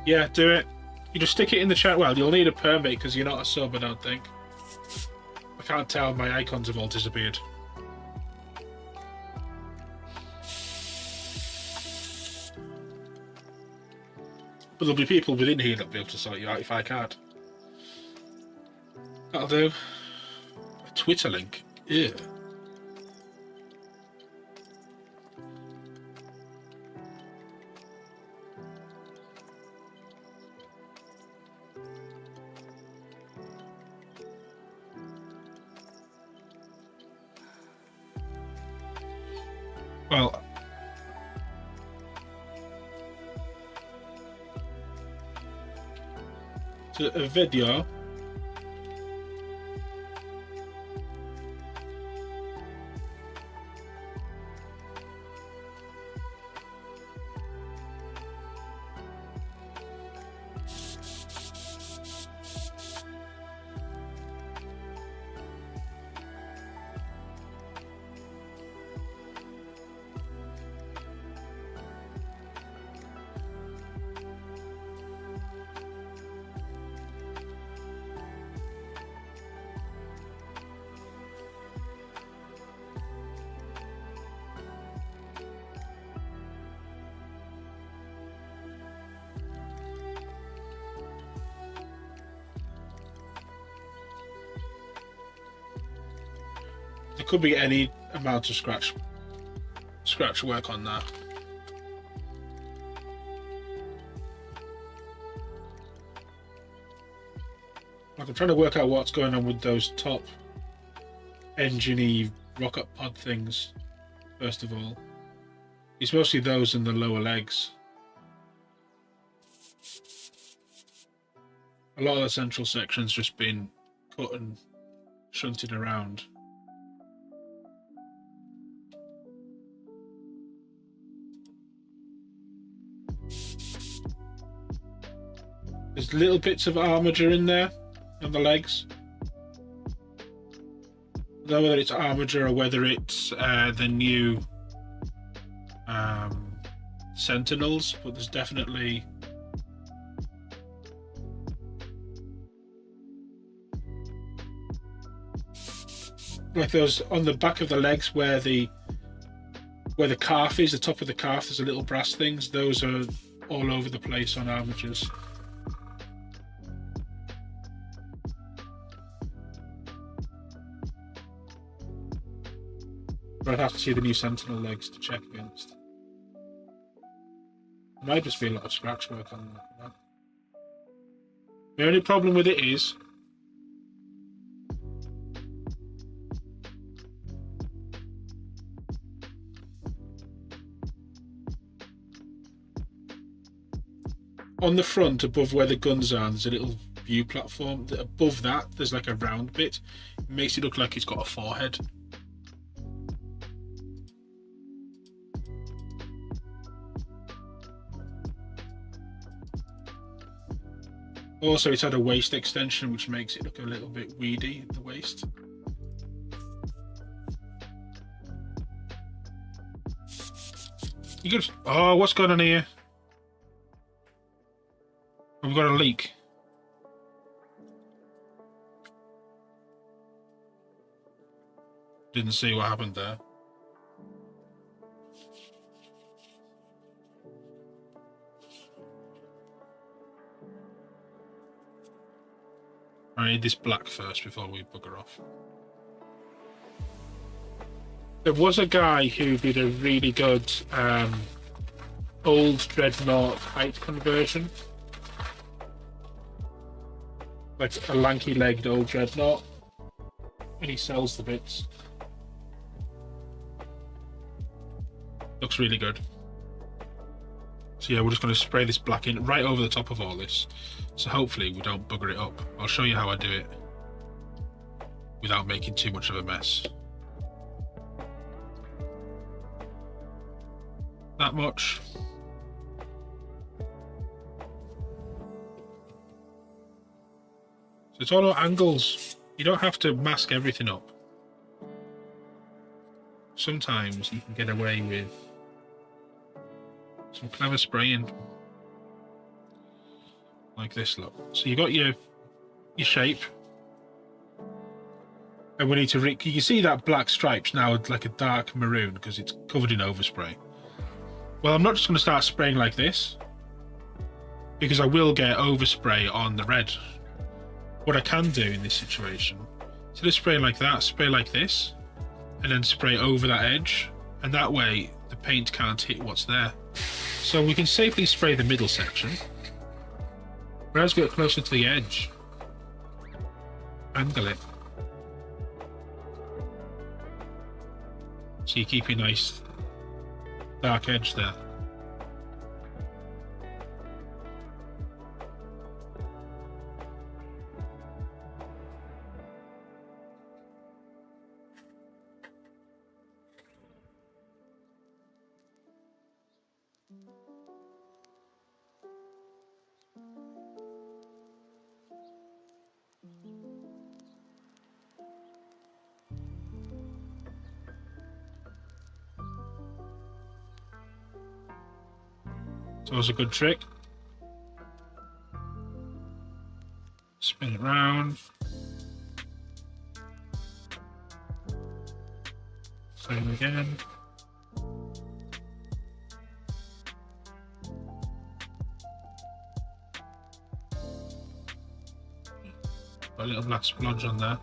Yeah, do it. You just stick it in the chat. Well, you'll need a permit because you're not a sub, I don't think. I can't tell, my icons have all disappeared. But there'll be people within here that'll be able to sort you out if I can't. That'll do. A Twitter link. Yeah. Well, to a video there could be any amount of scratch work on that. Like I'm trying to work out what's going on with those top engine-y rocket pod things, first of all. It's mostly those in the lower legs. A lot of the central section's just been cut and shunted around. There's little bits of armature in there on the legs. I don't know whether it's armature or whether it's the new Sentinels, but there's definitely like those on the back of the legs where the calf is, the top of the calf, there's a little brass things. Those are all over the place on armatures. But I'd have to see the new Sentinel legs to check against. Might just be a lot of scratch work on that. The only problem with it is on the front, above where the guns are, there's a little view platform. Above that, there's like a round bit. It makes it look like it's got a forehead. Also, it's had a waist extension, which makes it look a little bit weedy at the waist. You good? Oh, what's going on here? We've got a leak. Didn't see what happened there. I need this black first before we bugger off. There was a guy who did a really good old Dreadnought height conversion. Like a lanky-legged old Dreadnought. And he sells the bits. Looks really good. So yeah, we're just going to spray this black in right over the top of all this. So hopefully we don't bugger it up. I'll show you how I do it without making too much of a mess. That much. So it's all about angles. You don't have to mask everything up. Sometimes you can get away with some clever spraying. Like this, look. So you got your shape. And we need to... you can see that black stripe's now like a dark maroon because it's covered in overspray. Well, I'm not just going to start spraying like this, because I will get overspray on the red. What I can do in this situation, instead of spraying like that, spray like this, and then spray over that edge, and that way the paint can't hit what's there. So we can safely spray the middle section, but as we get closer to the edge, angle it. So you keep a nice dark edge there. So it's a good trick. Spin it round. Same again. Got a little black splodge on there.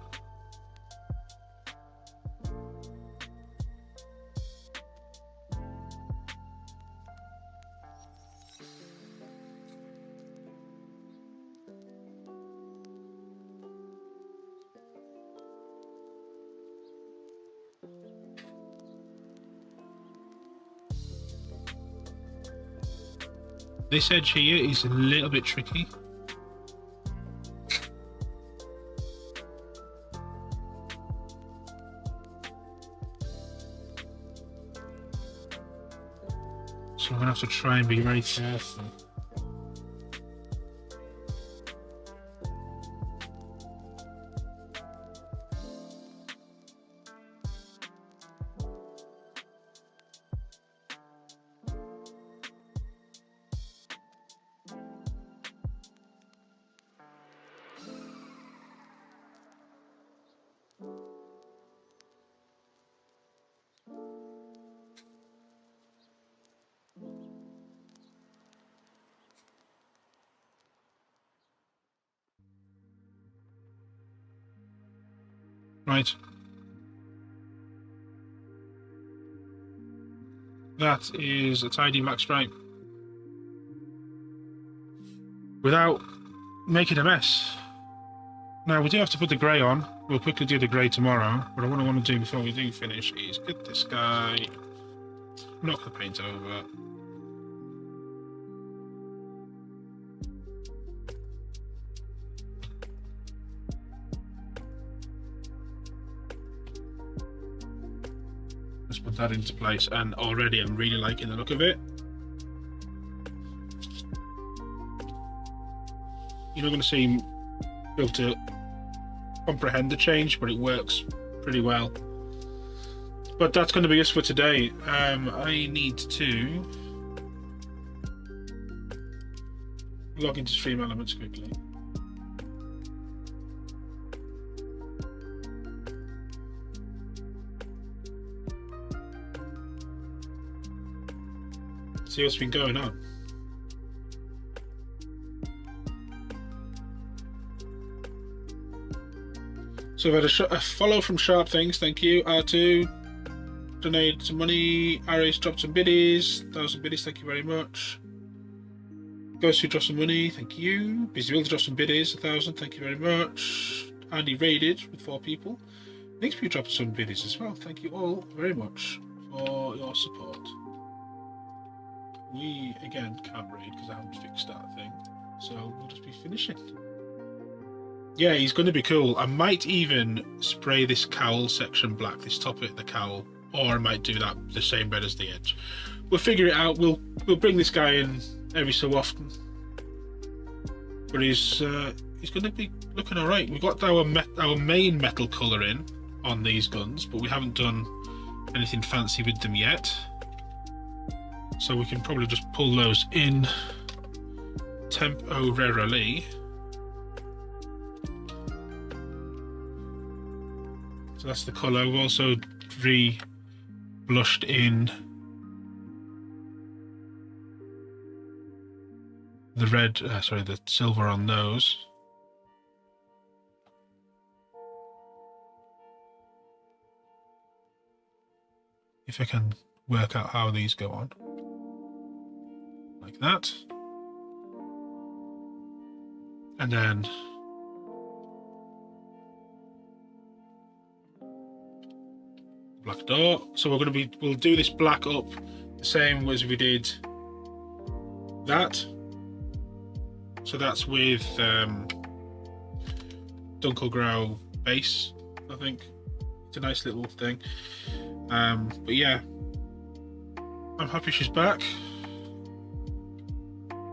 This edge here is a little bit tricky. So I'm going to have to try and be very careful. Right. That is a tidy black stripe. without making a mess. Now, we do have to put the grey on. We'll quickly do the grey tomorrow. But what I want to do before we do finish is get this guy, knock the paint over. Let's put that into place, and already I'm really liking the look of it. You're not going to seem able to comprehend the change, but it works pretty well. But that's going to be us for today. I need to log into Stream Elements quickly. See what's been going on. So we've had a follow from Sharp Things, thank you. R2 donate some money. Aries dropped some biddies, 1,000 biddies, thank you very much. Ghost who dropped some money, thank you. Busy Will dropped some biddies, 1,000, thank you very much. Andy raided with 4 people. Next you dropped some biddies as well, thank you all very much for your support. We again can't raid because I haven't fixed that thing, so we'll just be finishing. Yeah, he's going to be cool. I might even spray this cowl section black, this top bit, the cowl, or I might do that the same red as the edge. We'll figure it out. We'll bring this guy in every so often, but he's going to be looking all right. We've got our main metal colour in on these guns, but we haven't done anything fancy with them yet. So we can probably just pull those in temporarily. So that's the colour. We've also re-blushed in the red, the silver on those. If I can work out how these go on. Like that. And then black door. So we'll do this black up the same as we did that. So that's with Dunkelgrau base, I think. It's a nice little thing. But yeah, I'm happy she's back.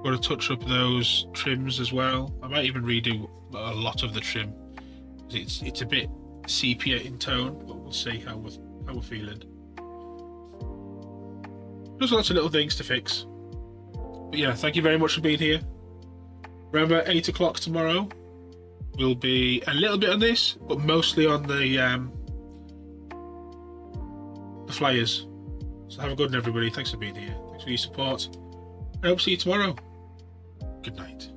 Got to touch up those trims as well. I might even redo a lot of the trim. It's a bit sepia in tone, but we'll see how we're feeling. There's lots of little things to fix. But yeah, thank you very much for being here. Remember, 8 o'clock tomorrow will be a little bit on this, but mostly on the flyers. So have a good one, everybody. Thanks for being here. Thanks for your support. I hope to see you tomorrow. Good night.